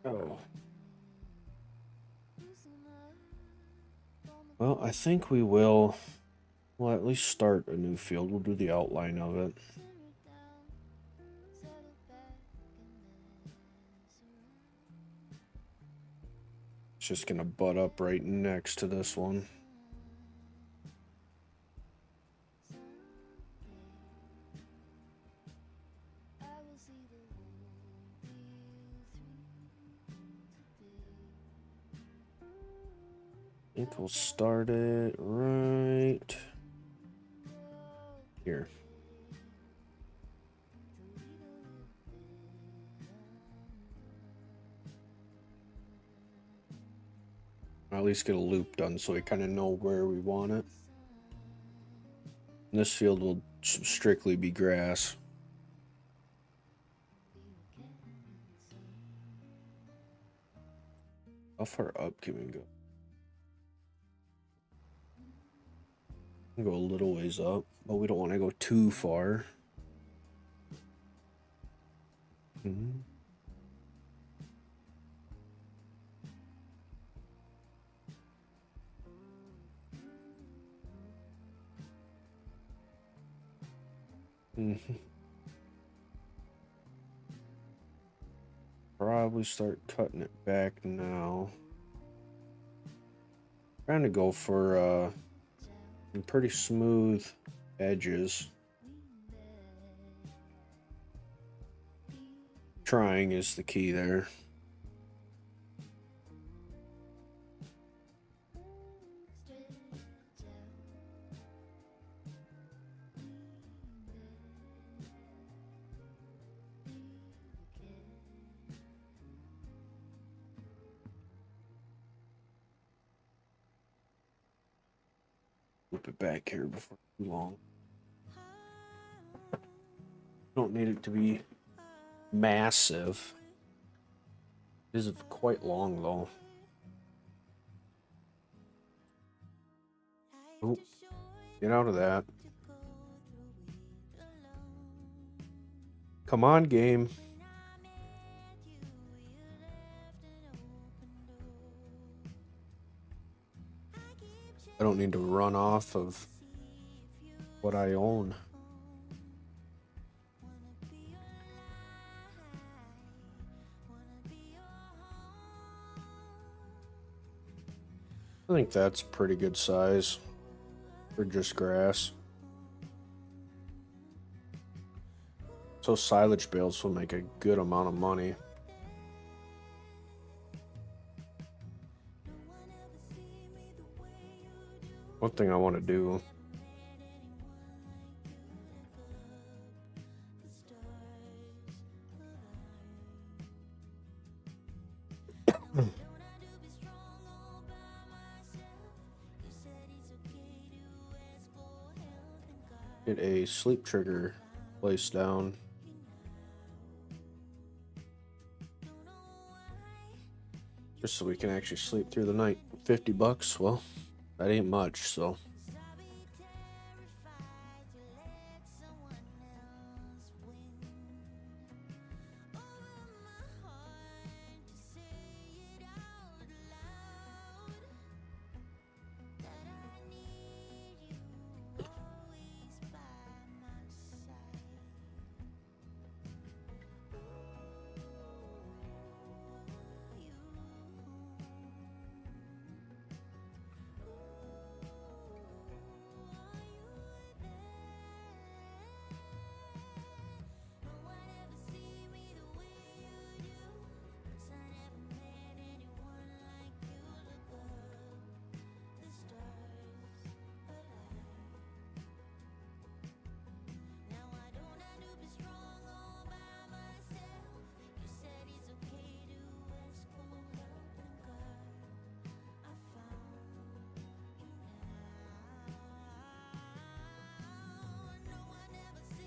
Oh. Well, I think we will. We'll at least start a new field. We'll do the outline of it. It's just gonna butt up right next to this one. I think we'll start it right here. I'll at least get a loop done so we kind of know where we want it. And this field will strictly be grass. How far up can we go? We can go a little ways up, but we don't want to go too far. Mm-hmm. Probably start cutting it back now. Trying to go for some pretty smooth edges. Trying is the key there. Flip it back here before too long. Don't need it to be massive. It is quite long though. Oh, get out of that. Come on, game. I don't need to run off of what I own. I think that's pretty good size for just grass. So silage bales will make a good amount of money. One thing I want to do get a sleep trigger placed down. just so we can actually sleep through the night. $50, well, that ain't much, so.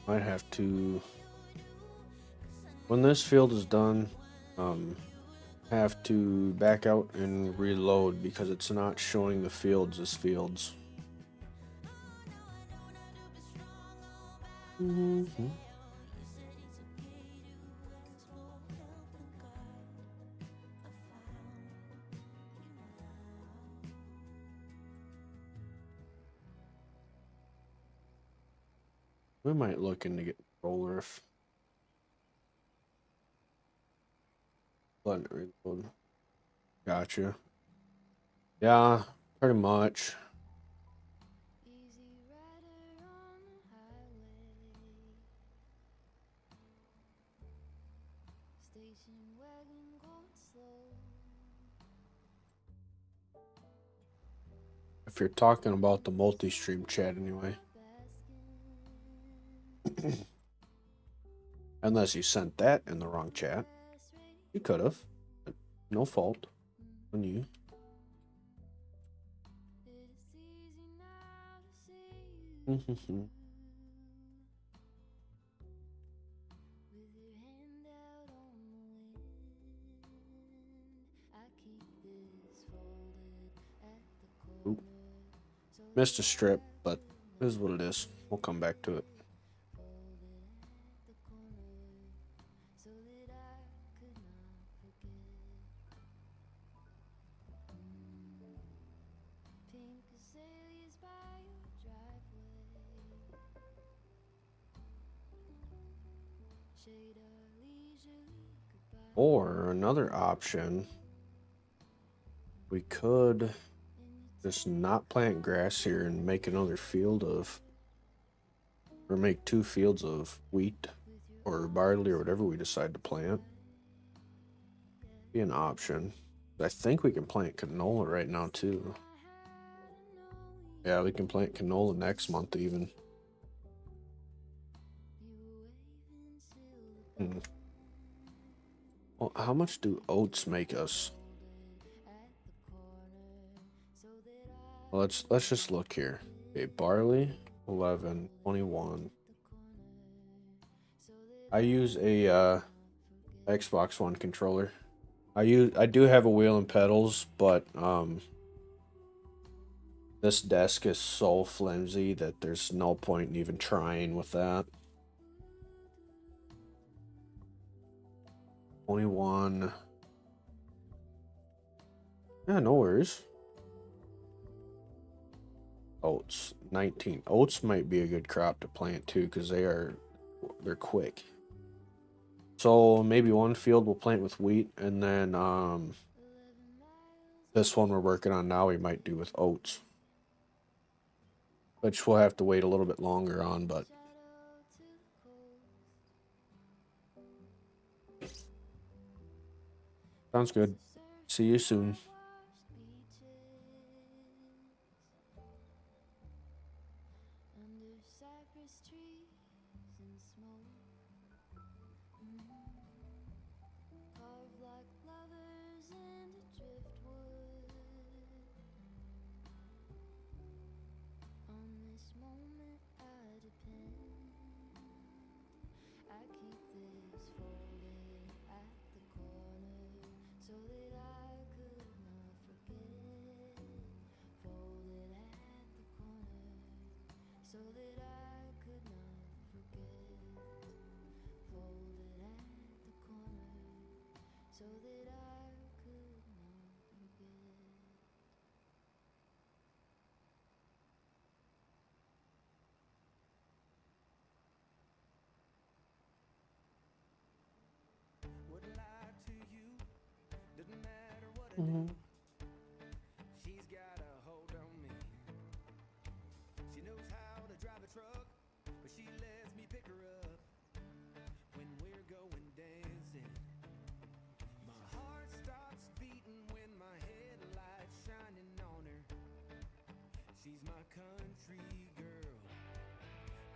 Might have to, when this field is done, have to back out and reload because it's not showing the fields as fields. Mm-hmm. We might look into get roller if letting it reload. Gotcha. Yeah, pretty much. Easy rider on the highway. Station wagon going slow. If you're talking about the multi-stream chat anyway. Unless you sent that in the wrong chat. You could have. No fault on you. Oop. Missed a strip, but this is what it is. We'll come back to it. Or another option, we could just not plant grass here and make another field of, or make 2 fields of wheat or barley or whatever we decide to plant. Be an option. I think we can plant canola right now too. Yeah, we can plant canola next month even. Well, how much do oats make us? Well, let's just look here. Okay, barley 11, 21. I use a Xbox One controller. I do have a wheel and pedals, but this desk is so flimsy that there's no point in even trying with that. 21. Yeah, no worries. Oats 19. Oats might be a good crop to plant too because they're quick. So maybe one field we'll plant with wheat, and then this one we're working on now we might do with oats, which we'll have to wait a little bit longer on, but sounds good. See you soon. so that I could not forget. Folded at the corner, so that I could not forget. Wouldn't lie to you, doesn't matter what I do. She's got a hold on me. She knows how to drive a truck, but she lets me pick her up when we're going dancing. My heart stops beating when my headlights shining on her. She's my country girl.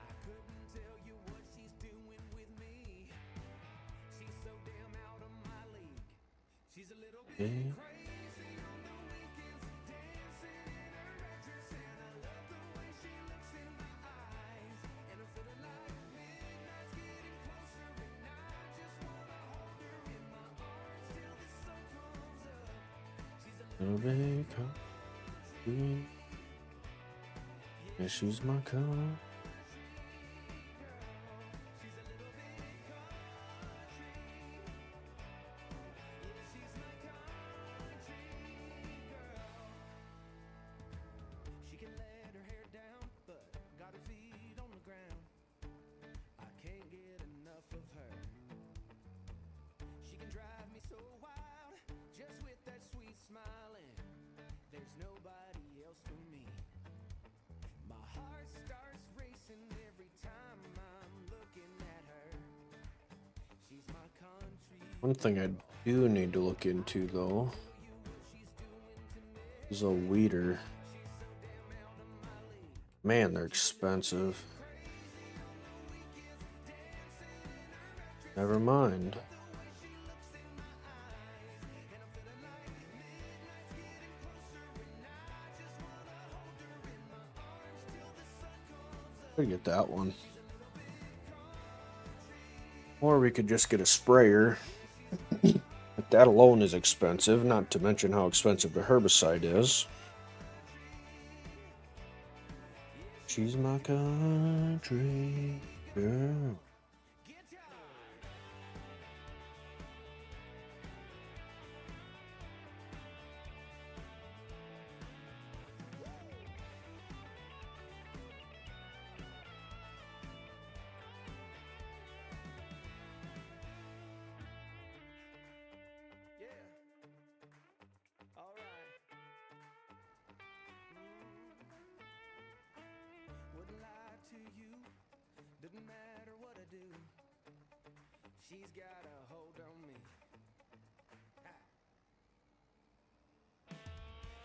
I couldn't tell you what she's doing with me. She's so damn out of my league. She's a little bit crazy on the weekends, dancing in her red dress, and I love the way she looks in my eyes. And I'm feeling like midnight's getting closer, and I just wanna hold her in my arms till the sun comes up. She's a little bit Country. Yeah, she's my country. She's a little bit country. Yeah, she's my country girl. She can let her hair down, but got her feet on the ground. I can't get enough of her. She can drive me so wild, just with that sweet smiling. There's nobody else for me. My heart starts racing every time I'm looking at her. She's my country. One thing I do need to look into though is a weeder. Man, they're expensive. Never mind. Could get that one. Or we could just get a sprayer. But that alone is expensive, not to mention how expensive the herbicide is. She's my country girl. Yeah. All right. Wouldn't lie to you, doesn't matter what I do. She's got a hold on me. Ah.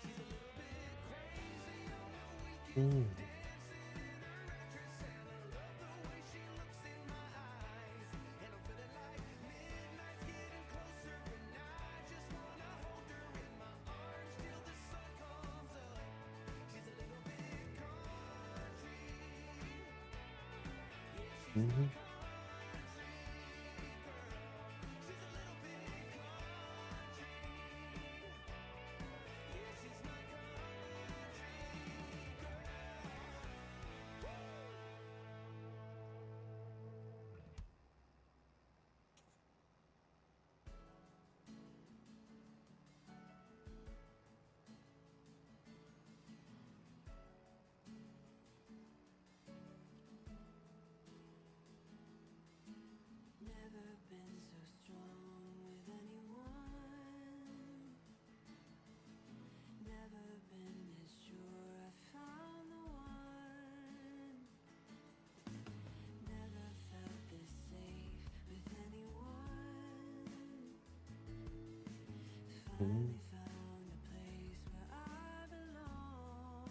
She's a little bit crazy on the weekend, dancing in her red dress, and I love the way she looks in my eyes. And I'm feeling like midnight's getting closer, and I just wanna hold her in my arms till the sun comes up. She's a little bit country. Yeah, she's my country girl. She's a little bit country. Yeah, she's my country girl. Never been so strong with anyone. Never been this sure I found the one. Never felt this safe with anyone. Finally found a place where I belong.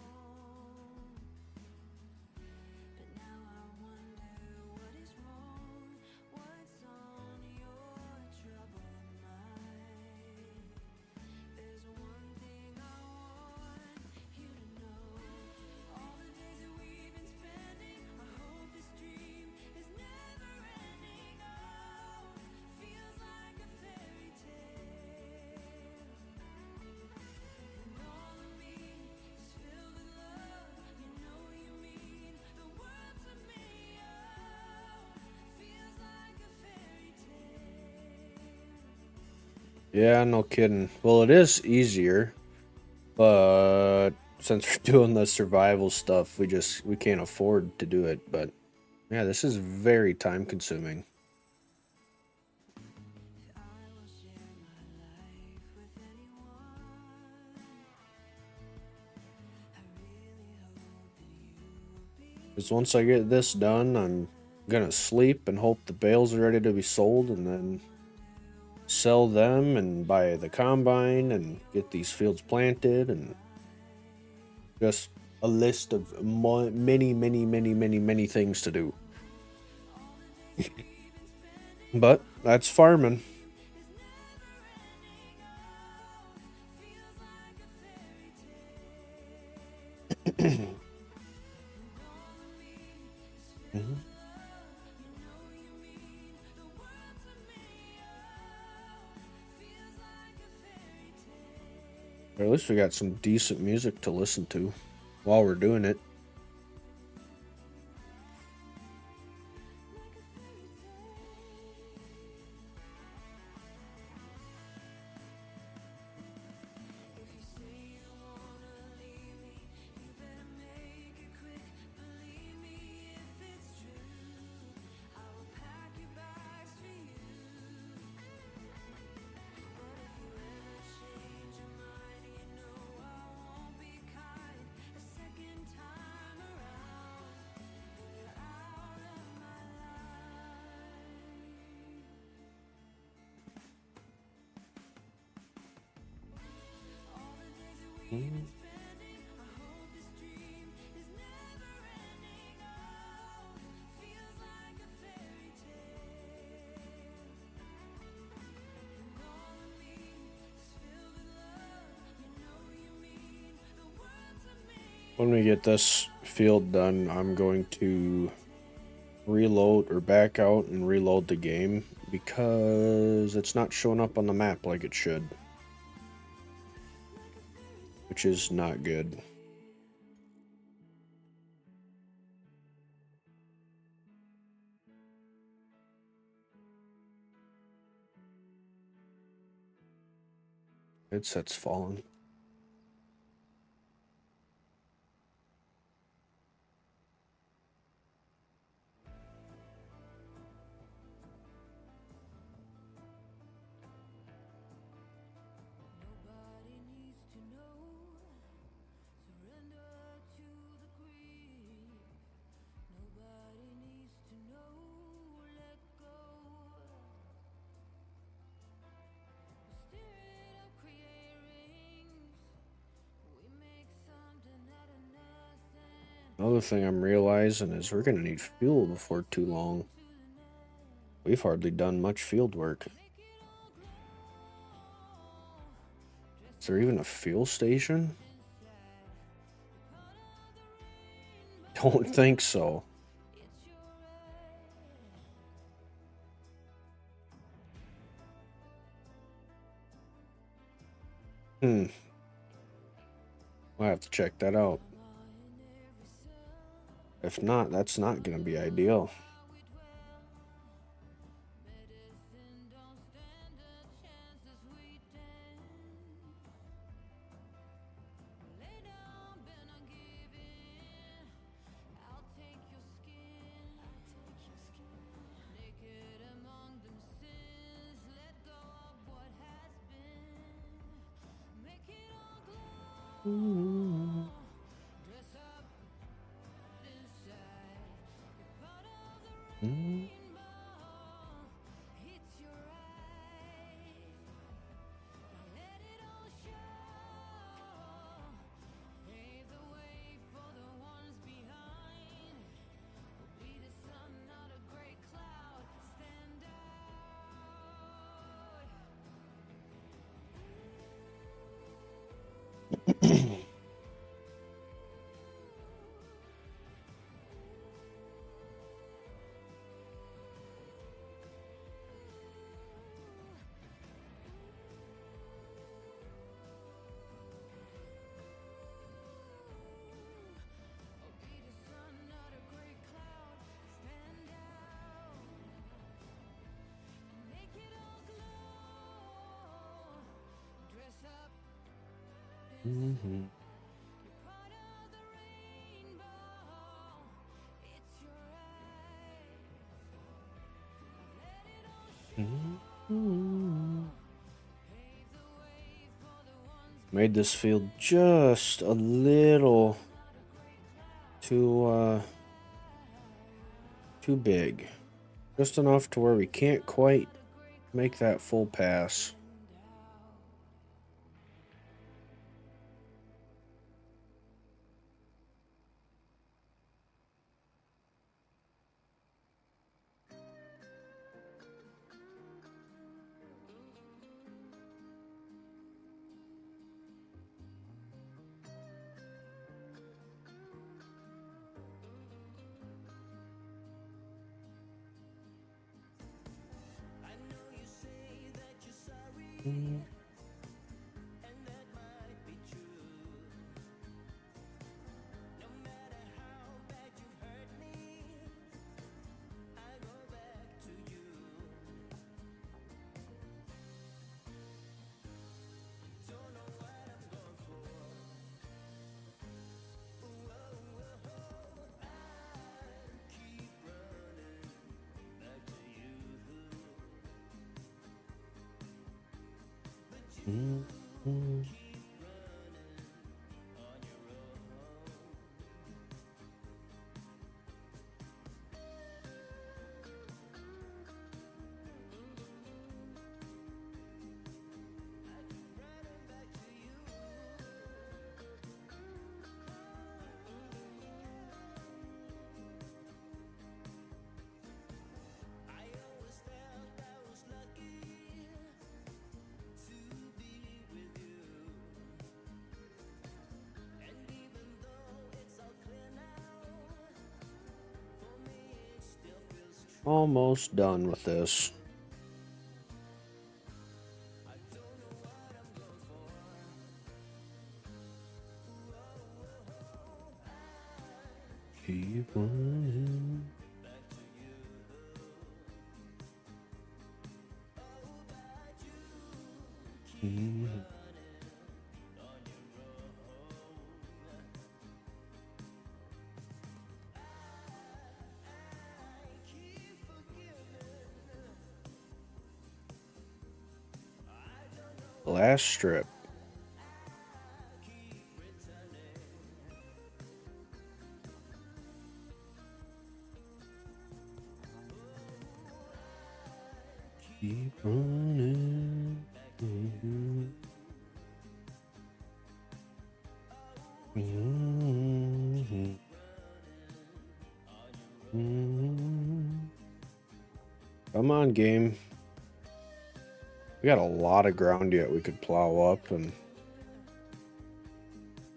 But now I wonder what is wrong. What's on your troubled mind? There's one thing I want you to know. All the days that we've been spending, I hope this dream is never ending. Oh, feels like a fairy tale. Yeah, no kidding. Well, it is easier, but since we're doing the survival stuff, we can't afford to do it. But yeah, this is very time consuming. Because once I get this done, I'm gonna sleep and hope the bales are ready to be sold, and then sell them and buy the combine and get these fields planted, and just a list of many things to do. But that's farming. Mhm. Or at least we got some decent music to listen to while we're doing it. Mhm. When we get this field done, I'm going to reload or back out and reload the game because it's not showing up on the map like it should, which is not good. Headset's falling. Nobody needs to know. Surrender to the grief. Nobody needs to know. Let go. We stir it up, create rings. We make something out of nothing. Another thing I'm realizing is we're gonna need fuel before too long. We've hardly done much field work. Is there even a fuel station? Don't think so. Hmm. I'll have to check that out. If not, that's not gonna be ideal. Medicine don't stand a chance as we dance. Lay down, been ungiven. I'll take your skin. Naked among them sins. Let go of what has been. Make it all glow. Dress up inside. You're part of the rainbow. It's your eyes. Let it all show. Pave the way for the ones behind. We'll be the sun, not a gray cloud. Stand out. Be the sun, not a gray cloud. Stand out and make it all glow. Mm-hmm. part of the rainbow. It's your eyes. Let it all show. Mm-hmm. Pave the way for the ones Made this field just a little too big. Just enough to where we can't quite make that full pass. I know you say that you're sorry, Mm. and that might be true. No matter how bad you hurt me, I go back to you. Don't know what I'm going for. Whoa, whoa, I keep running back to you. But you Mm-hmm. keep running on your own. I keep running back to you. I always felt I was lucky to be with you. And even though it's all clear now, for me it still feels true. Almost done with this. I don't know what I'm going for. Keep running. Back to you. Oh, but you keep Mhm. running on your own. I keep forgiving. I don't know. Last strip. Keep returning. Keep running. Mhm. Mhm. Mhm. Come on, game. We got a lot of ground yet we could plow up and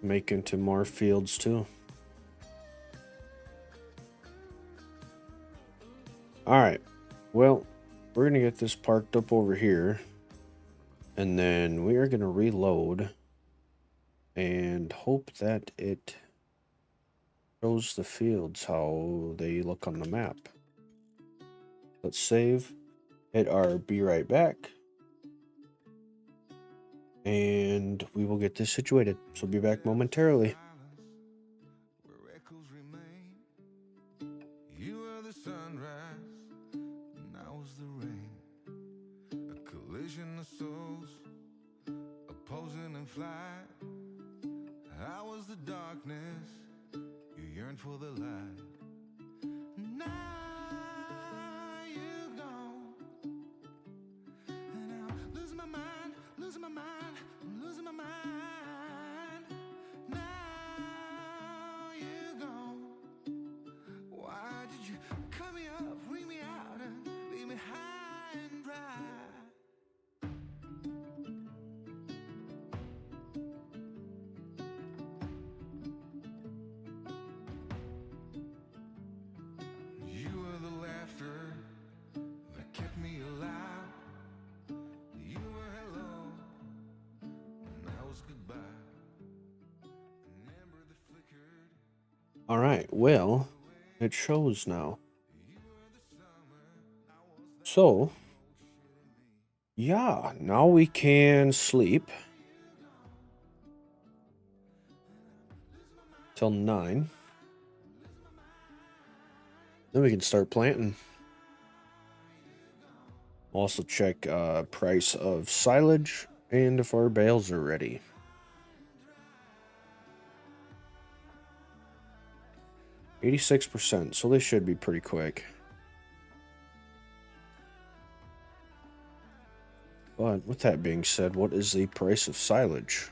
make into more fields too. Alright. Well, we're going to get this parked up over here. And then we are going to reload and hope that it shows the fields how they look on the map. Let's save, hit our be right back, and we will get this situated. So be back momentarily. Where echoes remain. You were the sunrise, and I was the rain. A collision of souls, opposing in flight. I was the darkness, you yearned for the light. Now you're gone, and I'm losing my mind, losing my mind, I'm losing my mind. Now you're gone. Why did you cut me up, ring me out, and leave me high and dry? You were the laughter that kept me alive. You were hello, and I was goodbye. An ember that flickered. All right, well, it shows now. So, yeah, now we can sleep. till 9. Then we can start planting. Also check price of silage and if our bales are ready. %, so they should be pretty quick. But with that being said, what is the price of silage?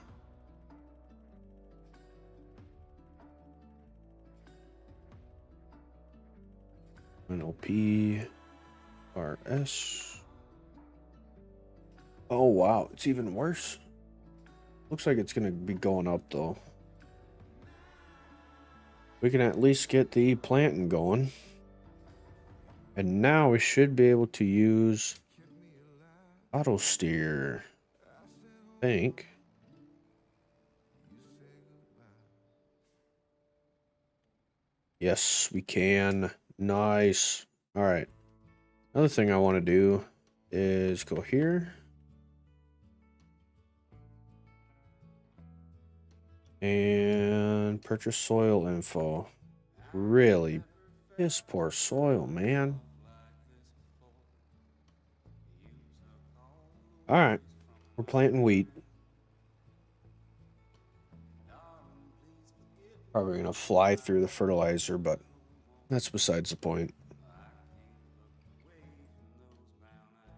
NLP RS. Oh wow, it's even worse. Looks like it's gonna be going up though. We can at least get the planting going. And now we should be able to use auto steer. I think. Yes, we can. Nice. All right. Another thing I want to do is go here. And purchase soil info. Really piss poor soil, man. All right. We're planting wheat. Probably going to fly through the fertilizer, but that's besides the point.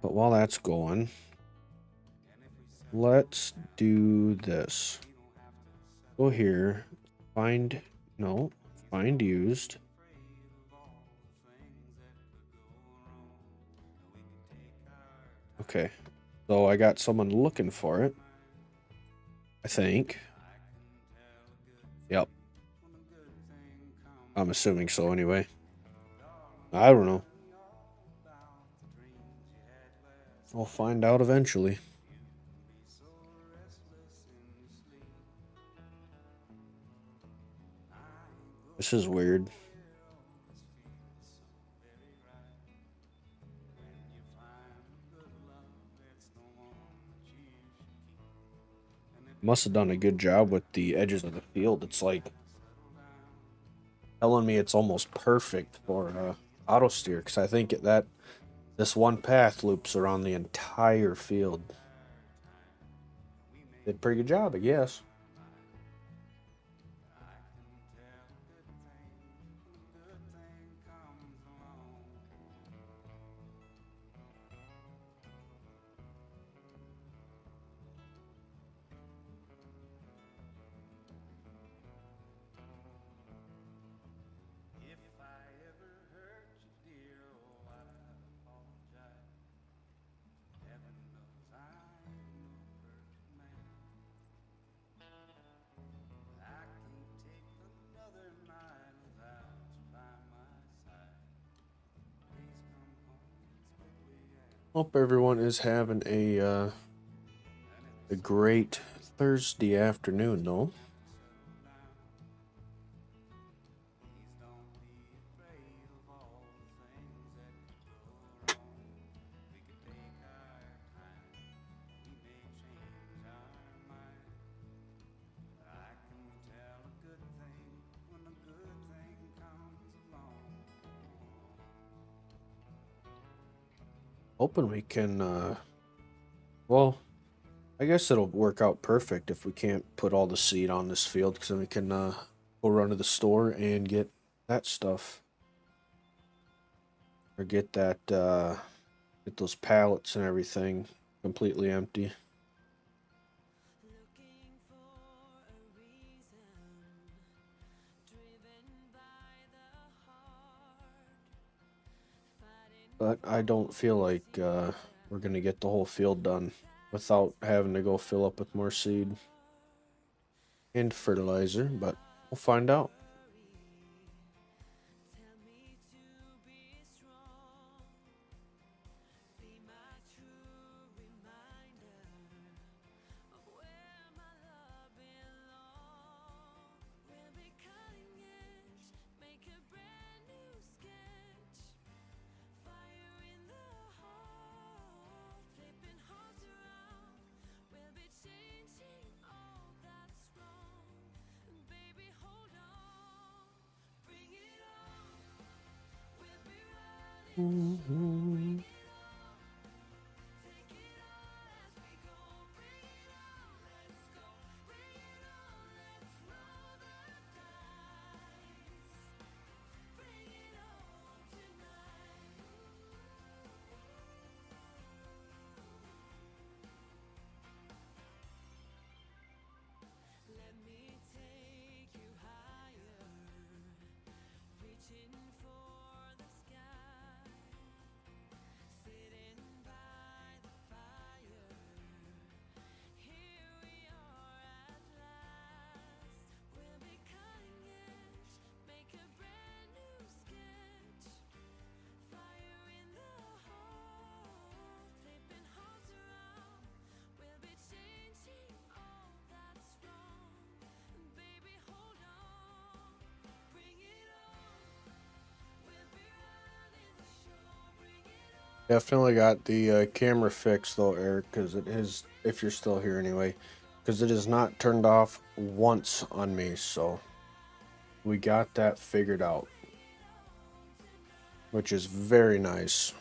But while that's going, let's do this. Go here, find used. Okay, so I got someone looking for it, I think. Yep. I'm assuming so anyway. I don't know. I'll find out eventually. This is weird. Must have done a good job with the edges of the field. It's like telling me it's almost perfect for auto steer, because I think that this one path loops around the entire field. Did a pretty good job, I guess. Hope everyone is having a great Thursday afternoon, though. Hoping we can, well, I guess it'll work out perfect if we can't put all the seed on this field, because then we can go run to the store and get that stuff. Or get that, get those pallets and everything completely empty. Looking for a reason, driven by the heart, fighting But I don't feel like we're going to get the whole field done without having to go fill up with more seed and fertilizer, but we'll find out. tell me to be strong, be my true reminder of where my love belongs. We'll be cutting edge, make a brand new sketch, fire in the heart, flipping hearts around. We'll be changing all that's wrong, baby, hold on. Let me take you higher, reaching for the sky, sitting by the fire. Here we are at last. We'll be cutting edge, make a brand new sketch. Fire in the hole, flipping hearts around. We'll be changing all that's wrong. Baby, hold on, bring it on. We'll be running the show, bring it on. Definitely got the camera fixed though, Eric, because it is, if you're still here anyway, because it is not turned off once on me, so we got that figured out, which is very nice.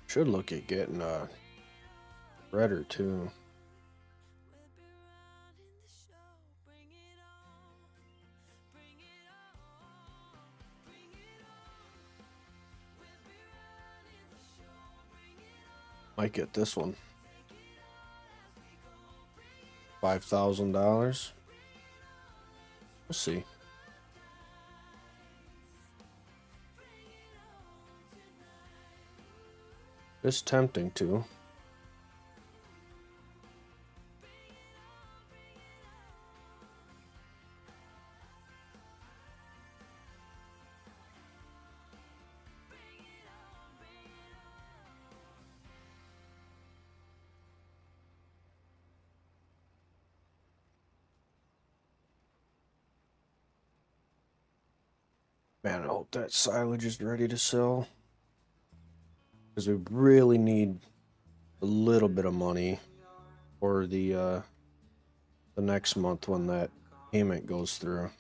Should look at getting a redder too. We'll be running the show, bring it on. Bring it on, bring it on. We'll be running the show, bring it on. Might get this one. $5,000. We'll see. It's tempting to. Man, I hope that silage is ready to sell. Because we really need a little bit of money for the next month when that payment goes through.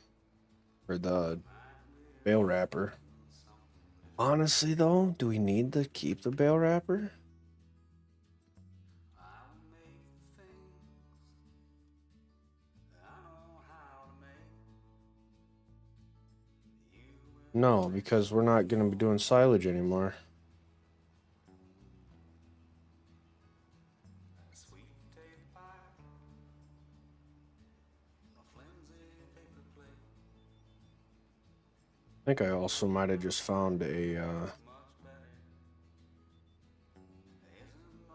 For the bale wrapper. Honestly though, do we need to keep the bale wrapper? No, because we're not going to be doing silage anymore. I think I also might have just found a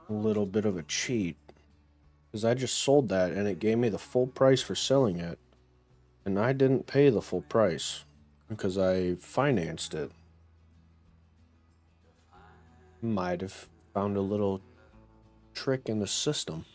little bit of a cheat. Because I just sold that and it gave me the full price for selling it. And I didn't pay the full price. Because I financed it. Might have found a little trick in the system.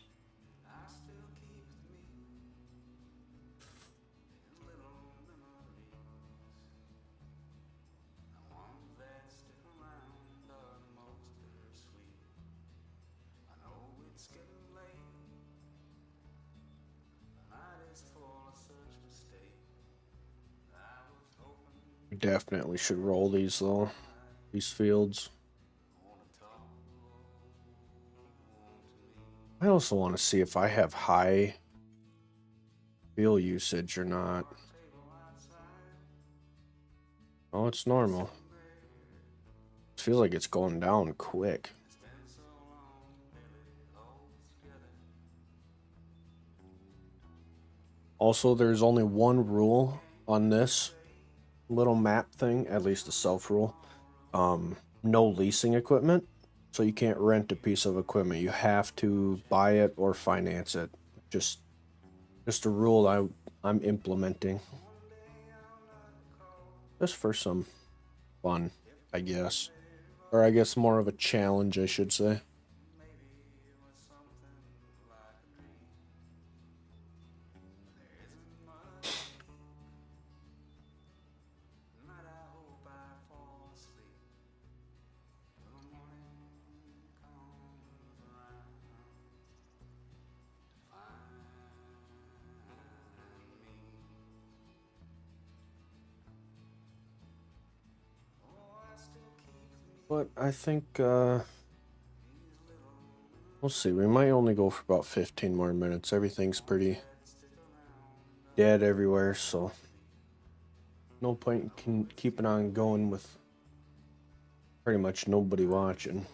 Definitely should roll these though. These fields. I also want to see if I have high fuel usage or not. Oh, it's normal. It feels like it's going down quick. Also, there's only one rule on this little map thing, at least the self rule. No leasing equipment. So you can't rent a piece of equipment. You have to buy it or finance it. Just a rule I'm implementing. Just for some fun, I guess. Or I guess more of a challenge, I should say. But I think we'll see. We might only go for about 15 more minutes. Everything's pretty dead everywhere, so no point in keeping on going with pretty much nobody watching.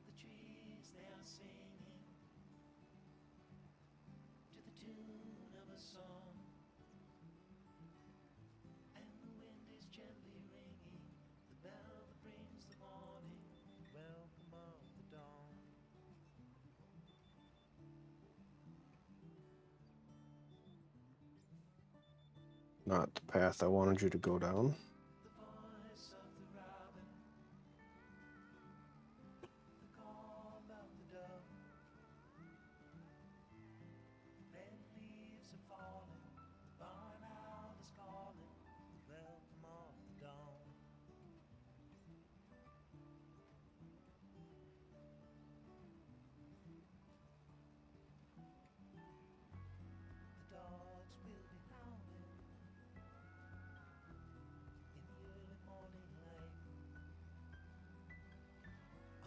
The trees they are singing to the tune of a song, and the wind is gently ringing the bell that brings the morning, welcome of the dawn. Not the path I wanted you to go down. The voice of the robin, the call of the dove, red leaves are falling, barn owl is calling, welcome of the dawn. The dogs will be howling in the early morning light.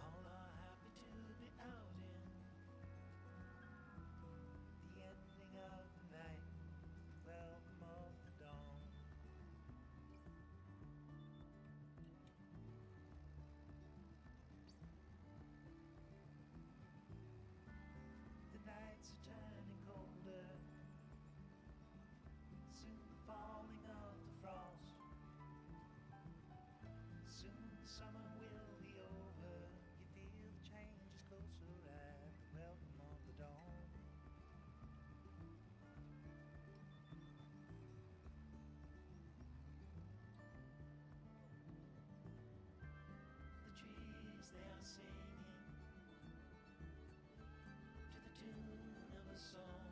All are happy to be out in the ending of the night, welcome of the dawn. The nights are turning colder, soon the falling of the frost, soon the summer will be over, you feel the change is closer at the welcome of the dawn. The trees they are singing to the tune of a song,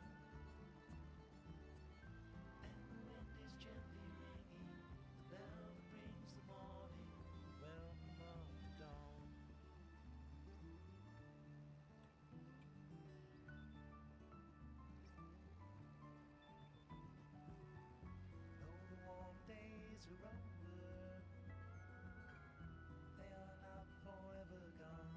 and the wind is gently ringing the bell that brings the morning, welcome of the dawn. Though the warm days are over, they are not forever gone.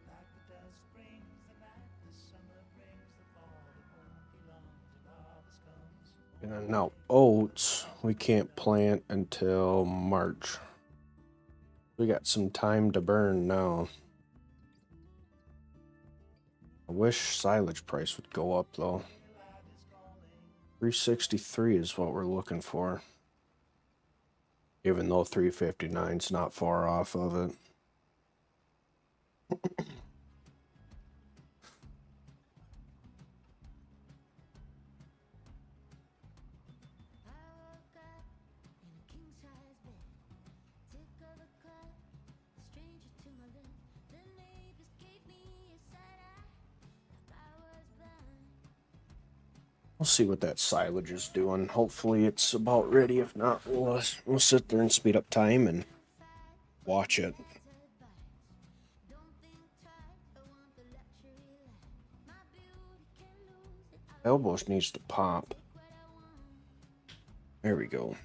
Like the dust brings the night, the summer brings the fall. It won't be long till harvest comes. And now oats we can't plant until March. We got some time to burn now. I wish silage price would go up though. 363 is what we're looking for. Even though 359's not far off of it. I woke up in a king-size bed, sick of the cut, a stranger to my left. The neighbors gave me a side eye, like I was blind. We'll see what that silage is doing. Hopefully it's about ready. If not, we'll sit there and speed up time and watch it. Don't think twice, I want the luxury life. My beauty can lose it, I Elbows needs to pop. what I want. There we go.